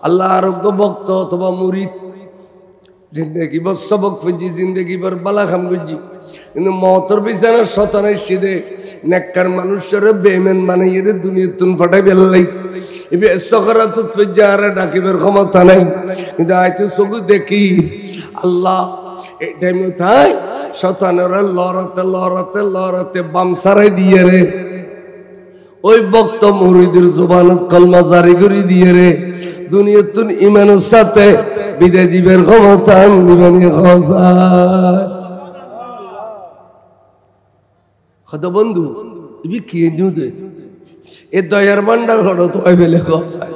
আল্লাহ আরোগ্য ভক্ত অথবা মুরিদ জিন্দগি বর সবক ফুজি জিন্দগি বর বালা খাম বুঝি কিন্তু মতর বিছানার শতানের সিদে নেককার মানুষের বেইমান বানাইয়ে দুনিয়ার তুন ফাটাই বেলাই এবে সখরাতুত ফুজি আর ডাকিবের ক্ষমতা নাই কিন্তু আইতো সবু দেখি আল্লাহ এই টাইমে তাই শতানের লড়াতে লড়াতে লড়াতে বাম সারাই দিয়ে রে ওই ভক্ত মুরিদের জবানত কলমা জারি করে দিয়ে রে দুনিয়ার তুন ইমানের সাথে বিদায় দিবের ক্ষমতা দিবেন খোদা বন্ধু ইবি কি নিউ দে এ দয়ার ভান্ডার হড় তো ফেলে খসায়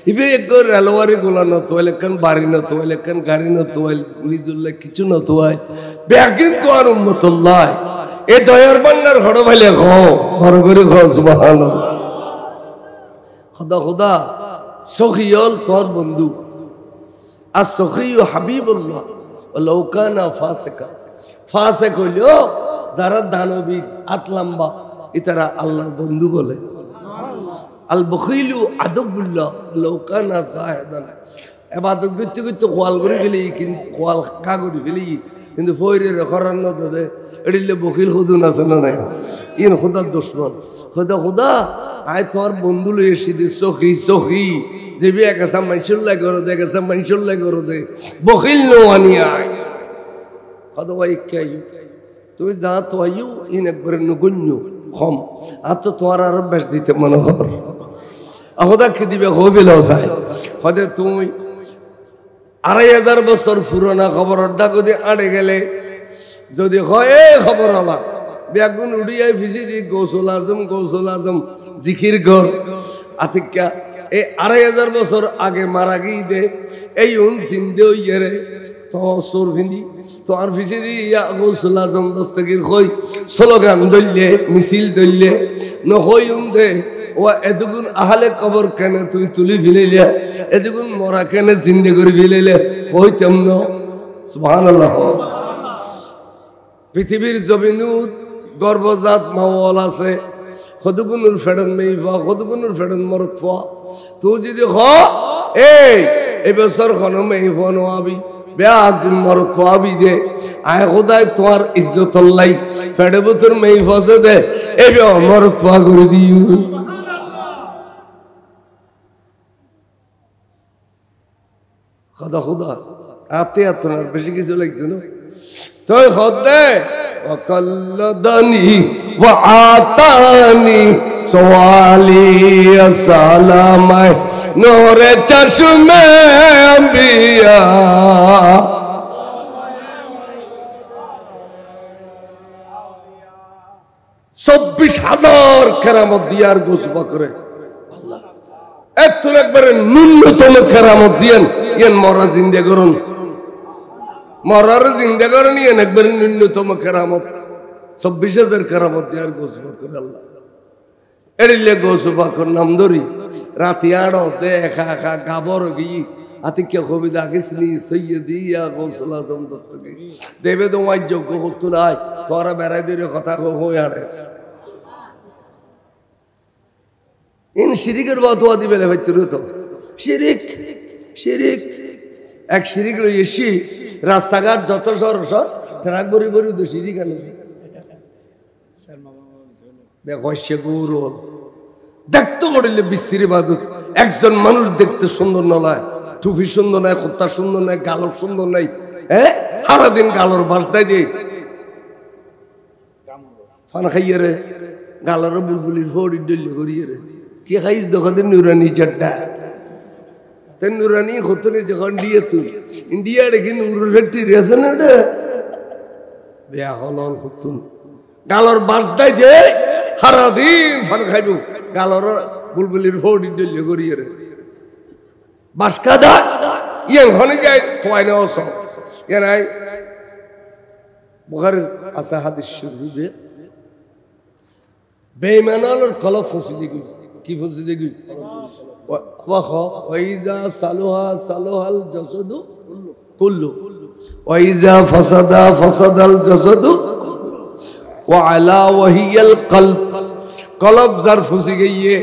ইবি এক রেলওয়ারি গুলা নতোয়াল একখান বাড়ি নতোয়াল একখান গাড়ি নতোয়াল নিজুল্লাহ কিছু নতোয়াল ব্যাগিন তো আর উম্মতুল্লাহ এ দয়ার ভান্ডার হড় ফেলে খ বড় করে খ সুবহানাল্লাহ। খোদা খোদা সখিয়ল তোর বন্ধু আর সখিয় হাবিবুল্লাহ লাউ কানা ফাসিকা ফাসিক হইলো যারা দানবী আত লম্বা ইতারা আল্লাহর বন্ধু বলে আল বখিলু আদবুল্লাহ লাউ কানা জাহিদান ইবাদত করতে করতে খোয়াল করে গেলি কিন্তু খোয়াল কা করে গেলি কিন্তু ফয়রে রেখরান না দে এডিলে বখিল খুদুন আছে না নাই ইন খুদার দুশমন খুদা খুদা আয় তোর বন্ধু লই এসে দে সখি সখি যে বি একাসা মানুষের লাই করে দে একাসা মানুষের লাই করে দে বখিল নো আনি আয় খুদা ভাই কাই তুই যা তো আইও ইন একবার নগণ্য কম আর তো তোর আর বেশ দিতে মনে কর খুদা কি দিবে হবিল যায় খুদা তুই ২৫০০ বছর পুরোনা খবর ডাকদি আড়ে গেলে যদি হয় এ খবর হলা ব্যাগুন উড়িয়াই ফিসি দি গৌসুল আজম জিকির ঘর আতিকা এই ২৫০০ বছর আগে মারা গিয়ে দে এই চিন্তে ইয়ে তো সোর ফিন্দি তো আর ফিসি দি গৌসুল আজম দস্তগির কই স্লোগান দললে মিছিল দললে নহই দে ও এতগুণ আহলে কবর কেন তুই তুলি ফেলিলে এতগুণ মরা কেন জিন্দে করে ফেলিলে হইতাম ন সুবহানাল্লাহ। পৃথিবীর জমিনুত গর্ভজাত মাওয়াল আছে কতগুণুর ফেডন মেইফা কতগুণুর ফেডন মরতফা তুই যদি হ এই বছর খন মেইফা নোয়াবি বেআগুন মরতফা বি দে আয় খোদাই তোমার ইজ্জত লাই ফেডে বছর মেইফাসে দে এই বে মরতফা করে দিও খোদা খোদা আতে আপনার বেশি কিছু লাগবে না তুই খোদে وقلدني وعطاني سوالي السلام نور چشم انبیاء ২৪,০০০ কেরামত দিয়ার গোসবা করে আল্লাহ এত একবারে ন্যূনতম কেরামত দিয়েন ইয়েন মরা জিন্দে করুন মরার জিন্দা করেন ইয়েন একবারে ন্যূনতম কেরামত ২৪,০০০ কেরামত দিয়ার গোসবা করে আল্লাহ এরিলে গোসবা কর নাম ধরি রাতি আড়ো দেখা খা গাবর গিয়ে আতিকে কবিতা গেছলি সৈয়দি ইয়া গৌসুল আজম দস্তগীর দেবে তোমার যোগ্য হতো নাই তোরা বেড়াই দিয়ে কথা হয়ে আড়ে ইন শিরিকের বাতোয়া দিবে ভাইতুর তো শিরিক শিরিক এক শিরিক রয়েছি রাস্তাঘাট যত সর ট্রাক বড়ি বড়ি তো শিরিক আনে দেখো সে গৌরব দেখতে করিলে বিস্তির বাদত একজন মানুষ দেখতে সুন্দর নয় টুপি সুন্দর নাই খোত্তা সুন্দর নাই গালর সুন্দর নাই হ্যাঁ সারাদিন গালর বাসদাই দিয়ে ফান খাইয়ে রে গালর বুলবুলির ফড়ি ডলে করিয়ে রে কি খাইস দেখো নুরানি চারটা তেন নুরানি খতনে যখন দিয়ে তুই ইন্ডিয়া রেখে নুরের ফ্যাক্টরি আছে না ওটা বেয়া হল খতুন গালর বাসদাই দে সারাদিন ফান খাইব গালর বুলবুলির ফড়ি ডলে করিয়ে রে বাসকাদা ইয়াং হনে যায় তোয়াই না অস ইয়ানাই বুখারীর আছে হাদিস শরীফে বেঈমানার কলব ফসি দিগি কি ফসি দিগি ওয়া খ ওয়াইজা সালুহাল জাসাদু কুল্লু ওয়াইজা ফাসাদাল জাসাদু ওয়া আলা ওয়াহিয়াল কলব, কলব যার ফুসি গিয়ে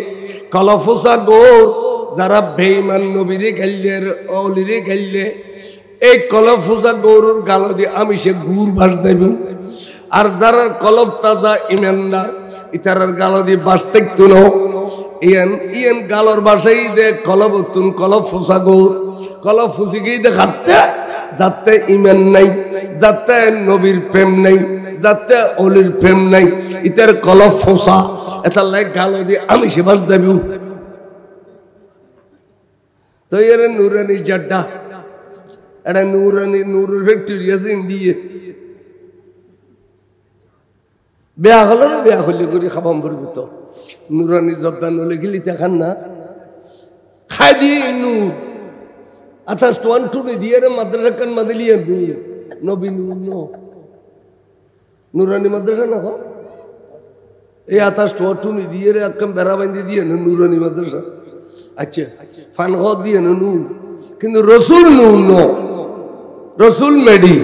কলব ফুসা গোর যারা বেঈমান নবীরে গাইলে অলিরে গাইলে এই কলব ফুসা গরুর গালো দিয়ে আমি সে গুড় ভাস দেব। আর যারা কলব তাজা ইমানদার ইতারার গালো দিয়ে বাস দেখতো না ইয়ান ইয়ান গালর বাসাই দে কলব তুন কলব ফুসা গৌর কলব ফুসি গিয়ে দে খাতে যাতে ইমান নাই, যাতে নবীর প্রেম নাই, যাতে অলির প্রেম নাই, ইতার কলব ফুসা এটা লাইক গালো দিয়ে আমি সে বাস দেব। তো এর নুরানি জাড্ডা এটা নুরানি নুরের ফ্যাক্টরি আছে ইন্ডিয়া। বেয়া হলো না, বেয়া হলে করি খাবাম পড়বি তো নুরানি জর্দা নলে গেলি দেখান না খাই দিয়ে নূর আঠাশ টোয়ান টুনে দিয়ে রে মাদ্রাসা কান মাদিলিয়ে নূর নবী নূর নুরানি মাদ্রাসা না এই আঠাশ টোয়া টুনে দিয়ে রে একদম বেড়া বান্ধি দিয়ে না নুরানি মাদ্রাসা। আচ্ছা ফান দিয়ে না নূর, কিন্তু রসুল নূর ন রসুল মেডি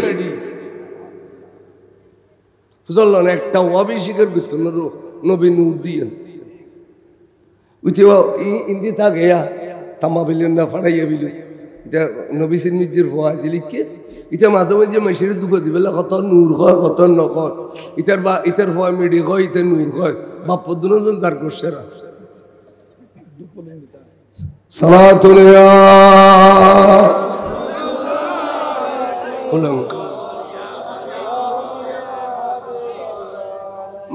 বুঝল না একটা ওয়াবি স্বীকার করতো না নবী নূর দিয়ে ইন্দি থাকে তামা বিলেন না ফাড়াইয়া বিল এটা নবী সিন মির্জির ফোয়া লিখকে ইটা মাঝে মাঝে মেশিনের দুঃখ দিবেলা কত নূর হয় কত নকয় ইটার বা ইটার ফোয়া মেডি কয় ইটা নূর কয় বাপ দুজন যার করছে রা সালাতুল্লাহ অলঙ্কার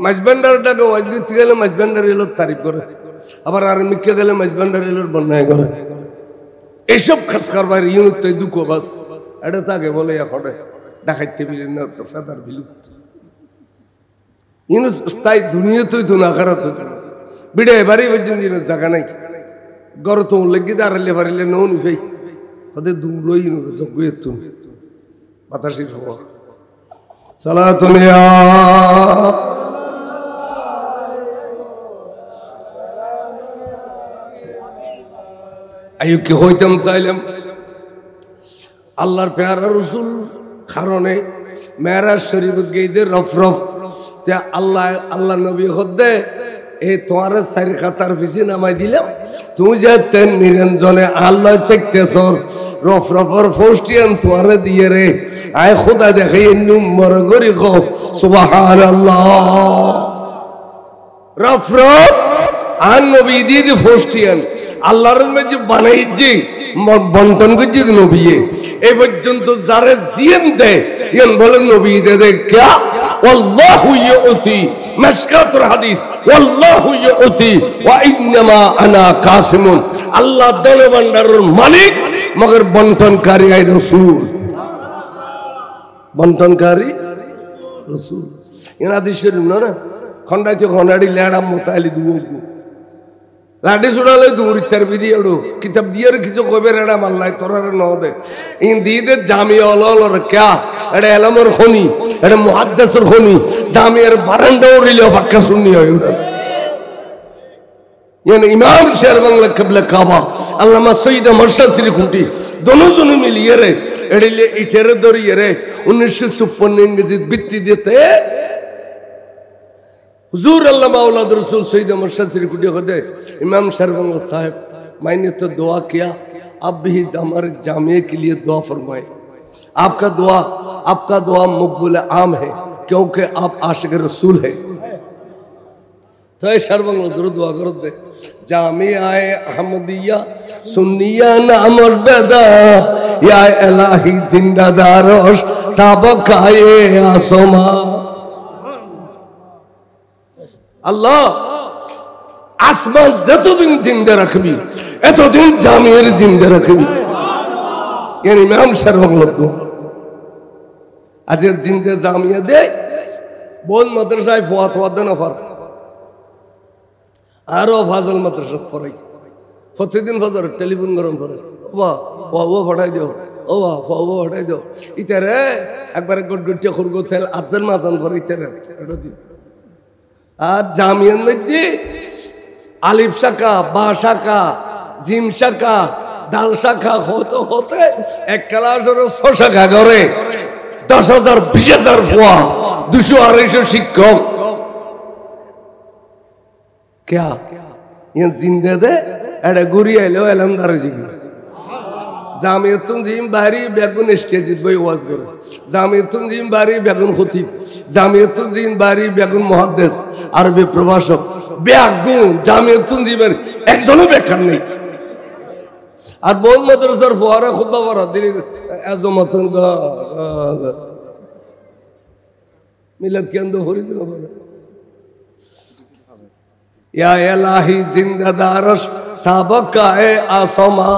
মাঝবান্ডারটাকে ওয়াজ করতে গেলে মাঝবান্ডার এলোর তারিফ করে, আবার আর্মিকে গেলে মাঝবান্ডার এলোর বন্যায় করে। এইসব খাস কারবার ইউনিট দুঃখ বাস এটা তাকে বলে এখন দেখাইতে বিলি না তো ফেদার বিলি ইউনুস তাই দুনিয়াতেই তো না খারাপ বিড়ে এবারই পর্যন্ত জায়গা নাই গড় তো লেগে দাঁড়ালে পারিলে নো নিফাই তাদের দূরই যজ্ঞ তুমি বাতাসির হওয়া সালাতুল্লাহ আইয়ুবকে হইতাম চাইলাম আল্লাহর পেয়ারা রসুল কারণে মেরাজ শরীফ গেইদে রফ রফ আল্লাহ আল্লাহ নবী হদ্দে এই তোমার চারি খাতার পিছিয়ে নামাই দিলাম তুমি যে তেন নিরঞ্জনে আল্লাহ দেখতেছ রফ রফর ফোস্টিয়ান তোমার দিয়ে রে আয় খোদা দেখে নম্বর করি গো সুবহানাল্লাহ রফ রফ আর নবী দিয়ে ফোস্টিয়ান আল্লাহর মাঝে বানাইছে বন্টন করছে নবী এই পর্যন্ত যারা জিয়ান দেয় ইয়ান বলে নবী দে ক্যা আল্লাহু ইউতি মাসকাতুর হাদিস আল্লাহু ইউতি ওয়া ইন্নামা আনা কাসিমুন আল্লাহ দলে ভান্ডারের মালিক মগর বন্টনকারী আই রাসূল বন্টনকারী রাসূল ইনা দিশর না খন্ডাইতে খন্ডাড়ি লেড়াম মতালি দুগু লাডি সুড়ালে দূর ইত্যার বিধি এড়ু কিতাব দিয়ে কিছু কবে রেড়া মাল্লাই তোরারে ন দে ইন দিয়ে জামিয়া অলর ক্যা এটা এলামর খনি এটা মুহাদ্দিসের খনি জামিয়ার বারান্দা উড়িলে বাক্কা শুননি হয় ওটা यानी इमाम शेर बांग्ला कबला काबा अल्लामा सईद मर्शद श्री खुंटी दोनों जने मिलिए रे एडिले इटेरे दरिए रे 1956 इंग्लिश बित्ती देते हुजूर अल्लामा औलाद रसूल सईद मर्शद श्री खुंटी खुदे इमाम शेर बांग्ला साहब मैंने तो दुआ किया अब भी हमारे जामिया के लिए दुआ फरमाए आपका दुआ मकबूल आम है क्योंकि आप आशिक रसूल है तो शर्वंग दुआ कर दे जामिया अहमदिया सुन्निया नामर बेदा या इलाही जिंदादारोश ताबकाए आसमा अल्लाह आसमान যতদিন জিন্দা রাখবি এতদিন জামিয়ার জিন্দা রাখবি यानी इमाम शर्वंग दुआ आज जिंदा जामिया दे बोल मदरसा फुआत वाद नफर आरो फाजल मदरसा फराई प्रतिदिन फजर टेलीफोन गरम फराई ओबा वो फटाई दियो ओबा वो फटाई दियो इतरे একবার গটগটিয়া খুরগো তেল আজান মাজান ফরাই ইতরে এটা দি আর জামিয়ার মধ্যে আলিফ শাখা বা শাখা জিম শাখা দাল শাখা হতে হতে এক ক্লাসের 6 শাখা করে 10,000 20,000 ফুয়া 200-250 শিক্ষক क्या ये जिंदे दे एडे गुरी आइलो एलम दारजी জামিয়াতুন জিম বাড়ি বেগুন স্টেজিত বই ওয়াজ করে জামিয়াতুন জিম বাড়ি বেগুন খতিব জামিয়াতুন জিম বাড়ি বেগুন মুহাদ্দিস আরবি প্রভাষক বেগুন জামিয়াতুন জিমের একজনও বেকার নেই আর বহু মাদ্রাসার ফোয়ারা খুতবা পড়া দিলি আজমাতুন মিলাদ কেন্দ্র ফরিদ বলে ইয়া ইলাহি জিন্দাদারস তাবাকায়ে আসমা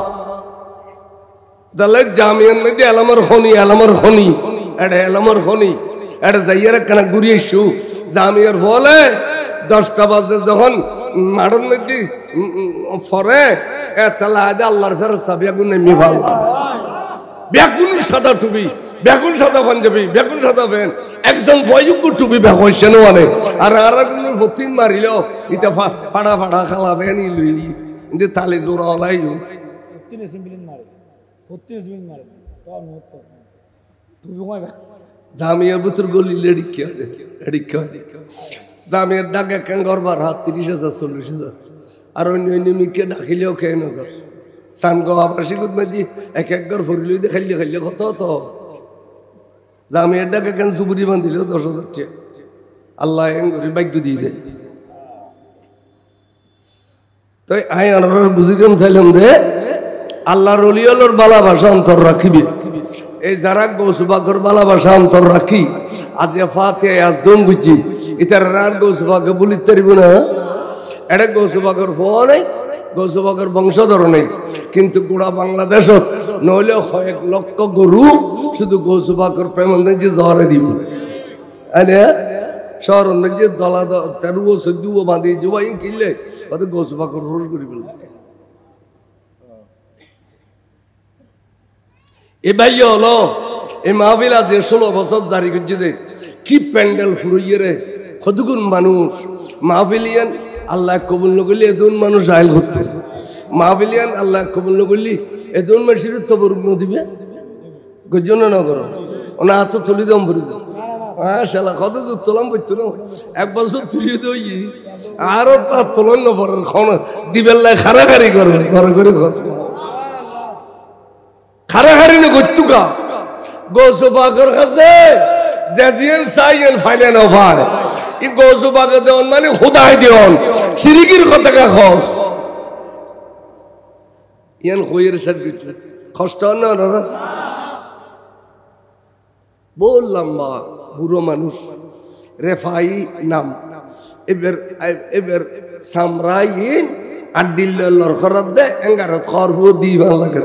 দলক জামিয়ান মধ্যে আলামর খনি এডে আলামর খনি এডে যাইয়ার কানা ঘুরিয়েছু জামিয়ার বলে 10টা বাজে যখন মাড়ন মধ্যে ফরে এতলা আদে আল্লাহর ফেরেশতা বেগুন নেমি ভাল্লা বেগুন সাদা টুপি বেগুন সাদা পাঞ্জাবি বেগুন সাদা প্যান্ট একজন বয়ুক টুপি বেগুন মানে আর আরেকজন ফতিন মারিল ইটা ফাড়া ফাড়া খালা বেনি লই ইন্দে তালে জোরা হলাই জামিয়ার ভিতর গলি লেডিকা জামিয়ার ডাক একখান গড়বার হাত 30,000 40,000 আর অন্য অন্য মিকে ডাকিলেও খেয়ে নজর সান গো আবার শিখুত মাঝি এক ঘর ফরিল খাইলে কত তো জামিয়ার ডাক একখান চুবুরি বান্ধিলেও 10,000 টাকা আল্লাহ এঙ্গরি ভাগ্য দিয়ে দেয় তো আই আর বুঝিলাম চাইলাম রে আল্লাহর ওলিয়ার ভালোবাসা অন্তর রাখিবি এই যারা গৌসবাগর ভালোবাসা অন্তর রাখি আজ ফাতে আজ দম বুঝি ইতার রার গৌসবাগে বলি তারিব না এটা গৌসবাগর ফোয়া নাই গৌসবাগর বংশধর নেই কিন্তু গোড়া বাংলাদেশত নইলে 1 লক্ষ গরু শুধু গৌসবাগর প্রেমন্দে যে জহরে দিব আনে শহর যে দলা 13-14 বাঁধি জবাই কিনলে ওদের গৌসবাগর রোজ করি বলে এ ভাই হলো এই মাহফিল আজ 16 বছর জারি করছে দে কি প্যান্ডেল ফুরইয়ে রে কতগুণ মানুষ মাহফিলিয়ান আল্লাহ কবুল নগলি এদুন মানুষ আইল করতে মাহফিলিয়ান আল্লাহ কবুল নগলি এদুন মানুষের তবরুক নদিবে গজন না করো ওনা হাত তুলি দম ভরিব শালা কত দূর তোলাম বইতো না 1 বছর তুলিয়ে দই আরো তা তোলন না পড়ার খন দিবেল্লা খারাখারি করে ঘরে ঘরে খস খারাখারি না করতুকা গৌসবাগর কাছে জাজিয়ান সাইয়েন ফাইলেন ভাই ই গৌসবাগর দেন মানে খোদাই দেন শিরকির কথা কা খস ইয়ান কইয়ের সার্ভিস কষ্ট না না বললাম বা বুড়ো মানুষ রেফাই নাম এবার সামরাইন আডিল্লার খরাত দে এঙ্গারত খরফ দিবান লাগে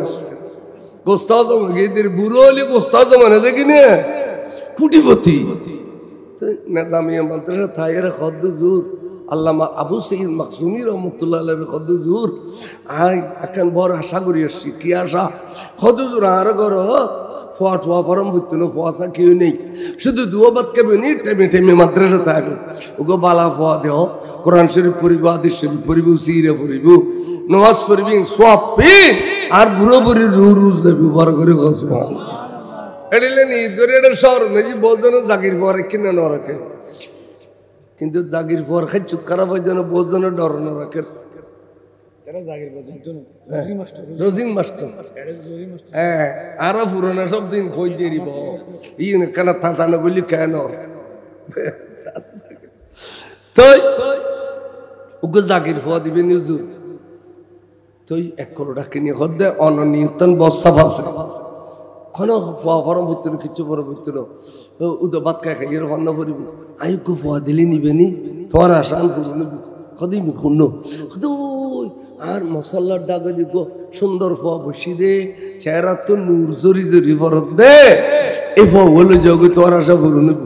গোস্তাজ গেদের বুড়ো হলে গোস্তাজ মানে দেখি না কুটিপতি নাজামিয়া মাদ্রাসা থাইয়ের খদ্দ জোর আল্লামা আবু সঈদ মাকসুমি রহমতুল্লাহ আলাইহির খদ্দ জোর আই এখন বড় আশা করি আসছি কি আশা খদ্দ জোর আর ঘর ফোয়া ঠোয়া ফরম বুঝতো না ফোয়াশা কেউ নেই শুধু দুয়াবাদ কেবে নি টেমে টেমে মাদ্রাসা থাকবে ওগো বালা ফোয়া দেহ কোরআন শরীফ পড়িব হাদিস শরীফ পড়িব সিরা পড়িব নামাজ পড়বি সওয়াব পে আর বুড়ো বুড়ি রু যাবি বড় করে সুবহান এডিলে নি দরের শহর নেজি বোঝনে জাগির পর কিনে ন রাখে কিন্তু জাগির পর খাই চুপ খারাপ হয় যেন বোঝনে ডর না রাখে রোজিং মাস্টার হ্যাঁ আর পুরোনো সব দিন কই দিয়ে দিব ইয়ে কেন থাসানো বলি কেন তুই ওকে জাগির ফোয়া দিবে নিউজুর তুই 1 কোটি টাকা কিনে হদ্দে অননিয়তন বসাফ আছে কোনো ফোয়া ফরম ভর্তি না কিচ্ছু ফরম ভর্তি না উদো ভাত খাই এর হন্না পড়িব আইকু ফোয়া দিলি নিবে নি তোমার আসান ফুল কদিন পূর্ণ আর মশাল্লার ডাকে দিক সুন্দর ফোয়া বসি দে চেহারা তো নূর জরি জরি ফরত দে এই ফোয়া বলে যোগ তোমার আশা ফুল নেব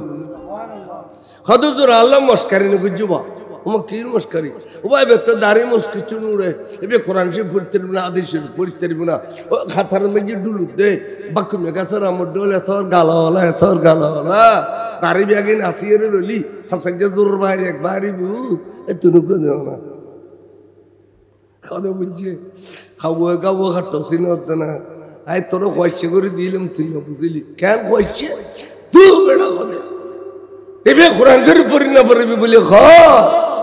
হদুজুর আল্লাহ মস্কারি না গুজুবা ওমা কি মস্কারি ও ভাই বেত দাড়ি মস্কি চুনুরে এবে কোরআন শরীফ পড়তে না হাদিস শরীফ পড়তে না ও খাতার মধ্যে ডুলু দে বাকু মেগাসর আমর ডলে তোর গালাওয়ালা দাড়ি ব্যাগে নাসিয়ে ললি হাসাক যে জোর বাইরে একবার বু এতটুকু দেও না খাওয়া বুঝছে খাবো খাটো চিনতে না আই তোর কয়েছে করে দিলাম তুই না বুঝলি কেন কয়েছে তুই বেড়া কথা এবে কোরআন শরীফ পড়ি না পড়বি বলে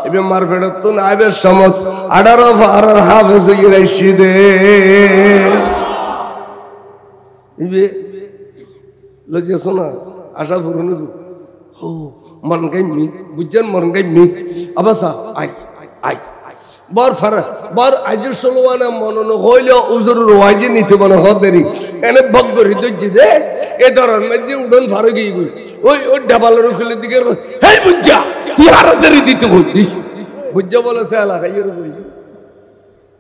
এবে মার ফেরত তো নাইবের সমত 18 ফারার হাফেজ ইরাইশি দে ইবে লজিয়া শোনা আশা পূরণ ও মন গাইমি বুঝছেন মন গাইমি আবাসা আই আই বর ফারা বর আজ সলওয়ানা মনন হইলে উজুর ওয়াজি নিতে মনে হদেরি এনে বগরি দজ্জি দে এ ধরন মধ্যে উড়ন ফারো গই ওই ওই ডাবালের খুলে দিকে হেই বুঝা তুই আরাদারি দিতে কইছিস বুঝা বলে সালা খাইয়ের বই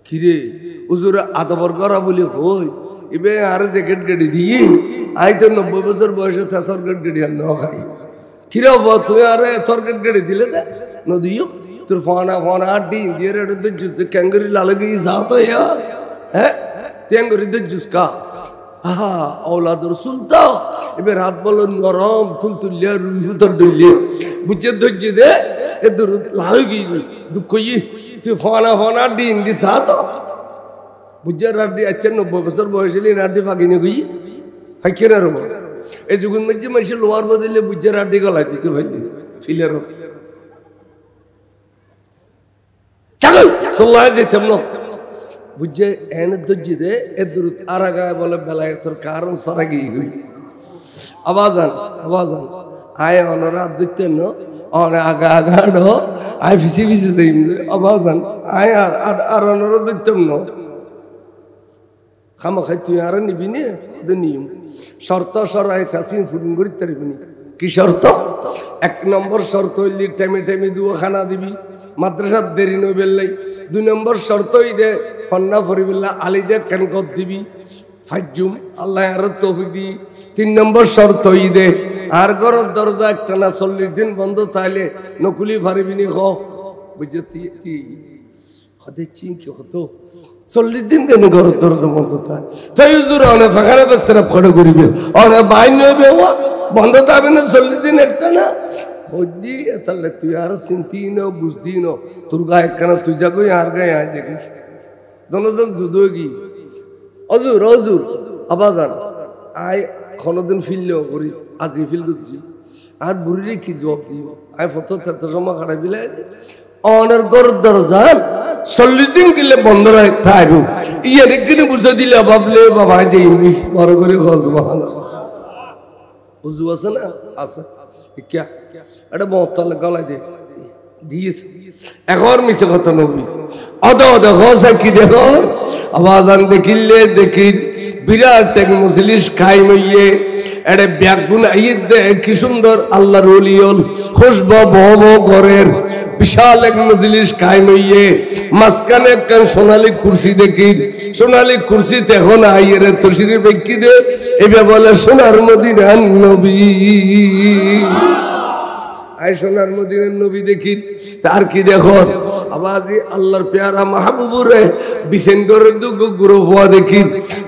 কিরে উজুর আদবর করা বলি কই ইবে আর জ্যাকেট গাড়ি দিয়ে আই তো 90 বছর বয়সে থাতর গাড়ি আর ন খাই কিরে তুই আরে তরকারি গাড়ি দিলে দে নদিও তোর ফোনা ফোনা আড্ডি দিয়ে রেডে দজ্জুস ক্যাঙ্গরি লালগি সাথ হইয়া হ্যাঁ ক্যাঙ্গরি দজ্জুস কা আহা औलाद रसूल তো এবার রাত বলো নরম তুলতুলিয়া রুহুতর দলিয়ে বুঝে দজ্জে দে এ দূর লাগি দুঃখই তুই ফোনা ফোনা আড্ডি ইন্দি সাথ বুঝে রাড্ডি আচ্ছা 90 বছর বয়স হলে রাড্ডি ভাগিনে গই ফাইকেনা রব এই যুগুন মধ্যে মানুষের লোয়ার বদলে বুঝে রাড্ডি গলাই দিতে ভাই ফিলের তোল্লা যেতাম না বুঝে এনে দজ্জি দে এ দূর আর গায়ে বলে বেলায় তোর কারণ সরা গিয়ে গই আওয়াজান আয় অনরা দিতেন না অনে আগা আগাড়ো আয় ফিসি ফিসি যাই আওয়াজান আয় আর অনরা দিতেন না খামা খাই তুই আর নিবি নে ওদের নিয়ম শর্ত সরাই থাসিন ফুরিং করি তারিবনি কি শর্ত 1 নম্বর শর্ত হইলি টাইমে টাইমে দুয়া খানা দিবি মাদ্রাসার দেরি নই বেললাই 2 নম্বর শর্ত হই দে ফন্না ফরিবিল্লাহ আলী দে কেন কর দিবি ফাজ্জুম আল্লাহ আর তৌফিক দি 3 নম্বর শর্ত হই দে আর ঘরের দরজা একটা না 40 দিন বন্ধ তাইলে নকুলি ফারিবিনি খ বুঝে তুই খদে চিন কি হতো 40 দিন দেন ঘরের দরজা বন্ধ থাকে তাই হুজুর অনেক ফাঁকারে বেস্তরা খড়ে করিবে অনেক বাইন হইবে বন্ধ থাকবে না 40 দিন একটা না হজি তাহলে তুই আর চিন্তি না বুঝদি না তোর গায়ে একখানা তুই যাগই আর গায়ে আয় যাবি দনজন যুদ্ধ কি অজুর আবাজান আয় কোনদিন ফিললেও করি আজি ফিল করছি আর বুড়িরে কি জবাব দিব আয় ফটো থাকতে সময় খারাপ বিলাই অনের ঘরের দরজা 40 দিন গেলে বন্ধ রাখ থাকবো ইয়ে কিনে বুঝে দিলে ভাবলে বাবা যে ইংলিশ বড় করে হজবান উজু আছে না আছে क्या এটা মতলে গলায় দে দিয়েছে এখন মিছে কথা নবী অদা দেখো কি দেখো আওয়াজান দেখিলে দেখি বিরাট এক মজলিস কায়েম হইয়ে এড়ে ব্যাগুন আইয়ে দে কি সুন্দর আল্লাহর ওলিয়ল খুশবা বব ঘরের বিশাল এক মজলিস কায়েম হইয়ে মাঝখানে একখান সোনালী কুরসি দেখি সোনালী কুরসিতে এখন আইয়ে রে তসিরে বেকি দে এবে বলে সোনার মদিনার নবী আয় সোনার মদিনার নবী দেখি তার কি দেখো আবাজি আল্লাহর প্যারা মাহবুবুরে বিছেন করে দুগ গুরু হওয়া দেখি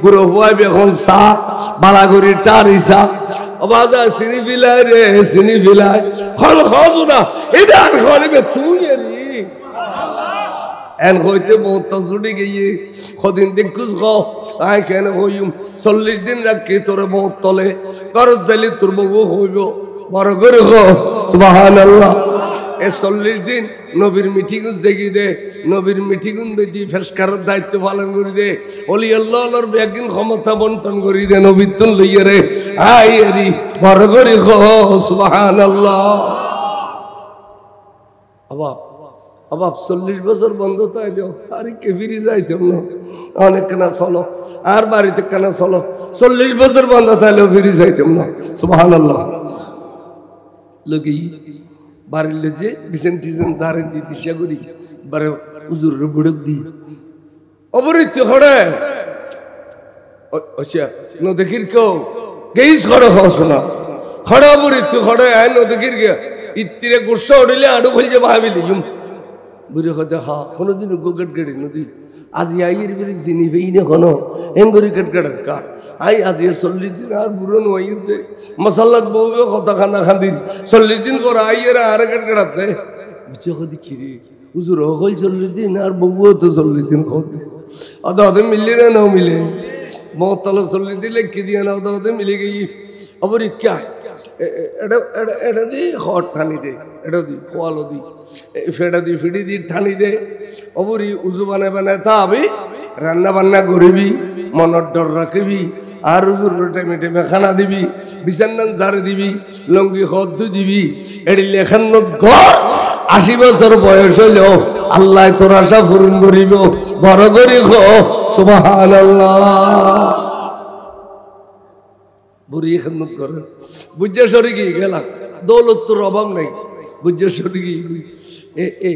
গুরু হওয়া এখন সা বালাগুড়ি টারিসা আবাজা সিনি বিলায় রে সিনি বিলায় খন খসুনা এটা আর খনিবে তুই রে এন হইতে বহুত ছুটি গিয়ে কদিন দেখুস খ আয় কেন হইম 40 দিন রাখি তোর বহুত তলে করজ জালি তোর বউ হইব বড় করে খ সুবহানাল্লাহ এ 40 দিন নবীর মিটিং জেগি দে নবীর মিটিং বেদি ফেসকারের দায়িত্ব পালন করি দে ওলি আল্লাহর বেগিন ক্ষমতা বন্টন করি দে নবীর তুন লইয়া রে আই এরি বড় করে খ সুবহানাল্লাহ আবাব 40 বছর বন্ধ তাইলো আর কে ফিরে যাইতাম না অনেক কেনা চলো আর বাড়িতে কেনা চলো 40 বছর বন্ধ তাইলো ফিরে যাইতাম না সুবহানাল্লাহ লগি বাড়ির যে বিছেন টিছেন জারেন দি দিশা করি বারে হুজুর বুড়ক দি অবরিত হড়ে আচ্ছা ন দেখির কেউ গেইস খড়ে হসনা খড়ে অবরিত খড়ে আয় ন দেখির গে ইত্তিরে গুসা উড়িলে আড়ু খুলছে ভাবিলি বুড়ি হতে হা কোনোদিন গোগট গেড়ি নদী আজি আইয়ের বেড়ে জিনি পেই না কোনো এঙ্গরি কেট গেড়ার কা আই আজি 40 দিন আর বুড়ো নইর দে মশাল্লাত বউবে কথা খানা খান্দির 40 দিন পর আইয়ের আর কেট গেড়াতে বুঝে কদি খিরে হুজুর হল 40 দিন আর বউও তো 40 দিন খোদে আদা মিললে না মিলে मोहतल चलने दिले कि दिया ना उधर मिली गई अब ये क्या है एड़ा दी खौट ठानी दे एड़ा दी ख्वालो दी फेड़ा दी फिड़ी दी ठानी दे अब ये उज़ु बने था अभी रन्ना बन्ना गुरीबी मनोर डर रखबी আর হুজুর টাইমে টাইমে খানা দিবি বিছানান ঝাড় দিবি লঙ্গি খদ্দ দিবি এডি লেখান্ন ঘর 80 বছর বয়স হলো আল্লাহ তোর আশা পূরণ করিব বড় করে খো সুবহানাল্লাহ বুড়ি খান্নত করে বুঝে সরে গিয়ে গেলাম দৌলত তোর অভাব নাই বুঝে সরে গিয়ে এ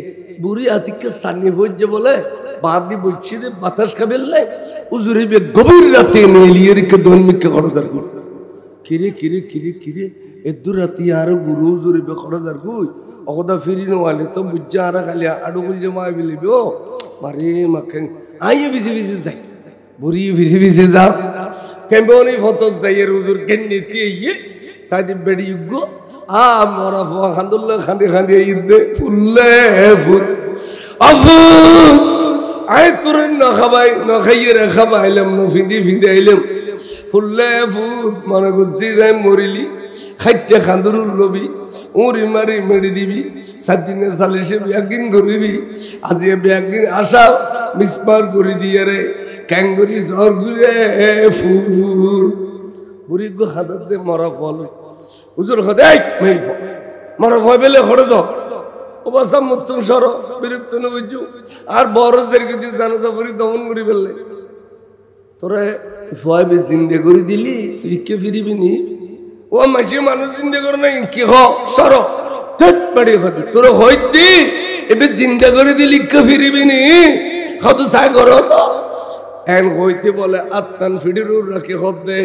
বুড়ি আতিকে সান্নি হইছে বলে বাদি বলছি রে বাতাস খাবেললে উজুরি বে গভীর রাতে নেলিয়ে রেখে দনমিকে খড়জার গুড় কিরে কিরে কিরে কিরে এদুর রাতে আর গুরু উজুরি বে খড়জার গুই অকদা ফিরিনো ওয়ালে তো বুজ্জা আর খালি আডুগুল জমা বিলিবো মারে মাকে আইয়ে ভিসি ভিসি যাই বুড়ি ভিসি ভিসি যা কেমনি ফটো যাইয়ের উজুর কেন্নিতে ইয়ে সাদি বেড়ি গো আ মরা ফা খান্দুল্লাহ খান্দি খান্দি ইদে ফুললে ফুল আফুত আয় তুরেন না খাবাই না খাইয়ে রে খাবাইলাম না ফিন্দি ফিন্দি আইলাম ফুললে ফুট মনে করছি রে মরিলি খাইতে খান্দুরুর লবি উড়ি মারি মেরে দিবি 7 দিনে সালিশে ব্যাগিন করিবি আজি ব্যাগিন আশা মিসমার করে দিয়ে রে ক্যাঙ্গুরি জ্বর ঘুরে ফুল বুড়ি গো হাদাত দে মরা ফল হুজুর খদাই মেই মরা ফল বেলে খড়ে যাও অবস্থা মুতুন সর বিরক্ত ন বুঝু আর বড়দেরকে দিয়ে জানাজা পড়ি দমন করি ফেললে তোরা ফয়বে জিন্দে করে দিলি তুই কে ফিরিবি নি ও মাসি মানুষ জিন্দে করে নাই কি হ সর তেট বাড়ি হতে তোরা হইতি এবে জিন্দে করে দিলি কে ফিরিবি নি কত সাই করো তো এন হইতে বলে আত্মান ফিডিরুর রাখি হতে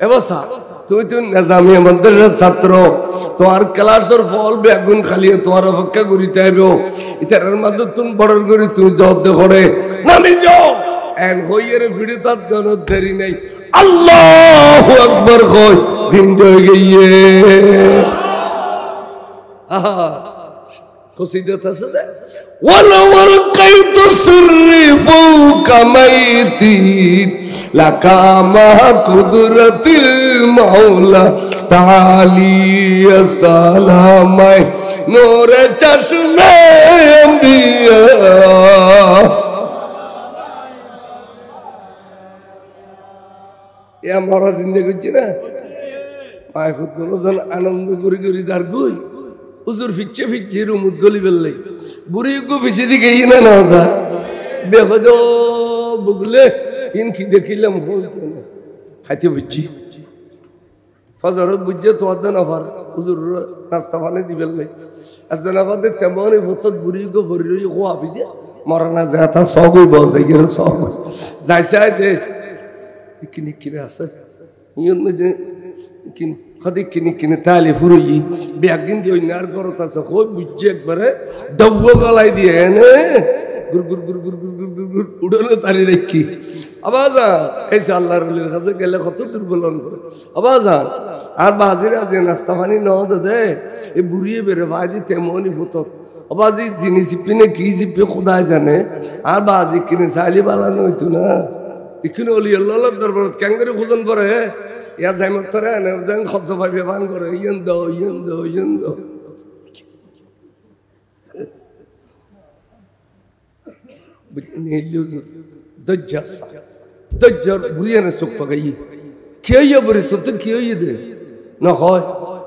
এবসা তুই তো নিজামি মাদ্রাসার ছাত্র তোর ক্লাসের ফল বেগুন খালি তোর অপেক্ষা করিতে আইব ইতার মাঝে তুমি বড় করি তুই জব্দ করে নামি যাও এন হইয়ের ফিডি তার দন দেরি নাই আল্লাহু আকবার কই জিন্দা হয়ে গিয়ে আহা قصيدة تسدى ولو ألقيت سري فوق ميتي لقام قدرة المولى تعالي يا سلام نور چشم أنبياء يا مرا زندگی جنا ما خود نوزن آنند گوری گوری زارگوی উজুর ফিচ্ছে ফিচ্ছে রুমুদ গলি বেললে বুড়ি গো ফিসে দিকে না না যা বেহদ বুগলে ইন কি দেখিলাম বলতে না খাইতে বুঝছি ফজরত বুঝছে তো আদন আফার উজুর নাস্তা পানি দিবেললে আসনা কতে তেমনি ফতত বুড়ি গো ভরি কো আপিছে মরনা যাতা সগই বসে গেল সগ যাইছে দে কিনি কিনে আছে ইন মধ্যে কিনি خدي كني تالي فروي بيعجن ديو النار كرو تاسخو بيجيك بره دوا قلاي دي هنا غر غر غر غر غر غر غر উড়লে তারি রাখি আবাজান এসে আল্লাহর ওলির কাছে গেলে কত দুর্বলন করে আবাজান আর বাজির আছে নাস্তা পানি নাও দে এই বুড়িয়ে বেরে বাজি তেমনি ফুতত আবাজি জিনিস পিনে কি জিপে খোদা জানে আর বাজি কিনে সালি বালানো হইতো না ইখনে ওলি আল্লাহর দরবারত ক্যাঙ্গারু খুঁজন পড়ে ইয়া যাইমত তোরে না জান খবজ ভাবে বান করে ইয়েন্দো নেলিউজুর দজ্জার বুরিয়ানে সুকফা গাই কি হইয়া বরে তো কি হইয়া দে না হয়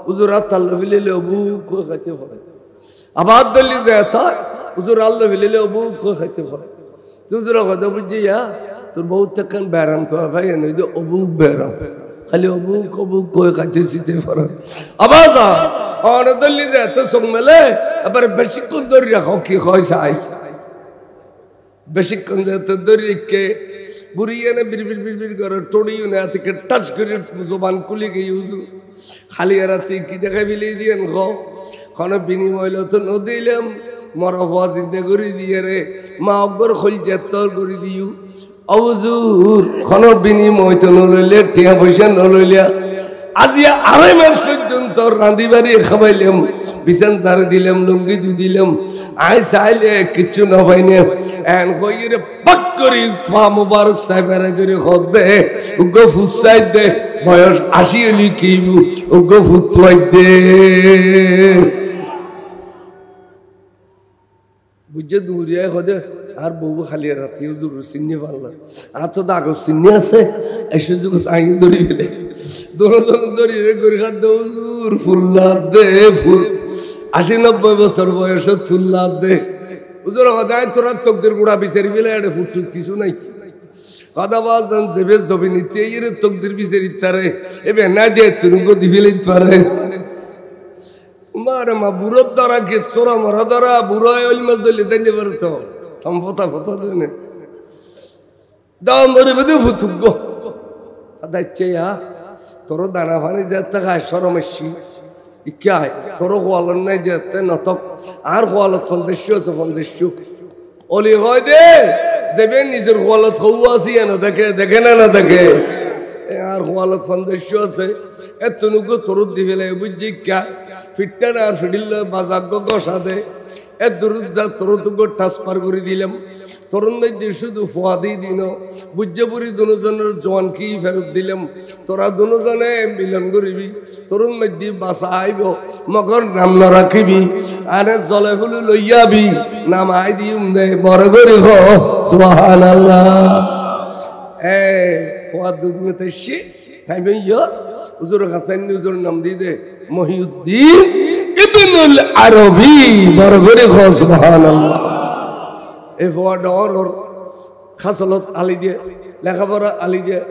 হুজুর আল্লাহ বিলে আবু কো খাইতে পারে আবাদ দলি যাতা হুজুর আল্লাহ বিলে আবু কো খাইতে পারে হুজুর কথা বুঝিয়া তোর বহুত তখন বেরাম তো ভাই নই দে আবু বেরাম খালি অবু কই খাইতে সিতে পারে আবাজা আর দলি যাতা সং মেলে আবার বেশিক্ষণ ধরে রাখো কি হয় চাই বেশিক্ষণ যাতে ধরে কে বুড়িয়ানে বিড়বিড় করে টড়িও না থেকে টাচ করে জবান খুলে গিয়ে উজু খালি রাতে কি দেখা বিলি দিয়েন কোনো বিনিময় তো নদিলাম মরা হওয়া চিন্তা করে দিয়ে রে মা অকবর খোল চেত্তর করে দিও অজুর কোনো বিনিময় তো নলইলে টিয়া পয়সা নলইলিয়া আজি 2.5 মাস পর্যন্ত রাঁধি বাড়ি খাওয়াইলাম, বিছান ঝাড়ু দিলাম, লুঙ্গি ধুই দিলাম, আই চাইলে কিচ্ছু না পাইনে এন কইরে পাক করি পা মোবারক সাইবারে ধরে খদবে উগো ফুসাই দে বয়স 80 হলি কিবু উগো ফুতুয়াই দে বুঝে দূরিয়া খদে আর বউ খালি রাতে হুজুর চিনি পারল আর তো দাগো চিনি আছে এই সুযোগ তাই ধরি ফেলে দোনো ধরি রে করে খাদ্য হুজুর ফুল্লা দে ফুল 80-90 বছর বয়সে ফুল্লা দে হুজুর কথা তোরা তকদের গুড়া বিচারি ফেলে এটা ফুট কিছু নাই কথা বাজান যাবে জবি নিতে এর তকদের বিচারি তারে এবে না দিয়ে তুরুকো দি ফেলে পারে মারে মা বুড়োর দ্বারা কে চোরা মরা দ্বারা বুড়ো ওই মাছ ধরলে দেনে পারতো সম্পতা ফতা দেনে দাম মরে বেদে ফুতুক দাচ্ছে তোর দানা ফানি যেতে খায় সরমেশি ইকায় তোর খোয়ালন নাই যেতে নতক আর খোয়ালত 50 আছে 50 অলি হয় দে যাবে নিজের খোয়ালত খাওয়া আসি না দেখে না দেখে আর খোয়ালত 50 আছে এতনুকো তোর দি ফেলে বুঝছি কা ফিটটা আর ফিডিল বাজাগ গসা দে এ দূরত যা তোর তুকো ট্রান্সফার করে দিলাম তরুণ মধ্যে শুধু ফোয়া দিয়ে দিন বুঝে পড়ি দুজনের জোয়ান কি ফেরত দিলাম তোরা দুজনে মিলন করিবি তরুণ মধ্যে বাসা আইব মগর নাম না রাখিবি আরে জলে ফুল লইয়াবি নাম আই দিম দে বড় করে খ সুবহানাল্লাহ এ ফোয়া দুধ মেতে সে টাইমে ইয়া হুজুর হাসান হুজুর নাম দিয়ে দে মহিউদ্দিন ইবনুল আরবি বড় করে খ সুবহানাল্লাহ এ ফোয়া ডর খাসলত আলি দিয়ে লেখাপড়া আলি দিয়ে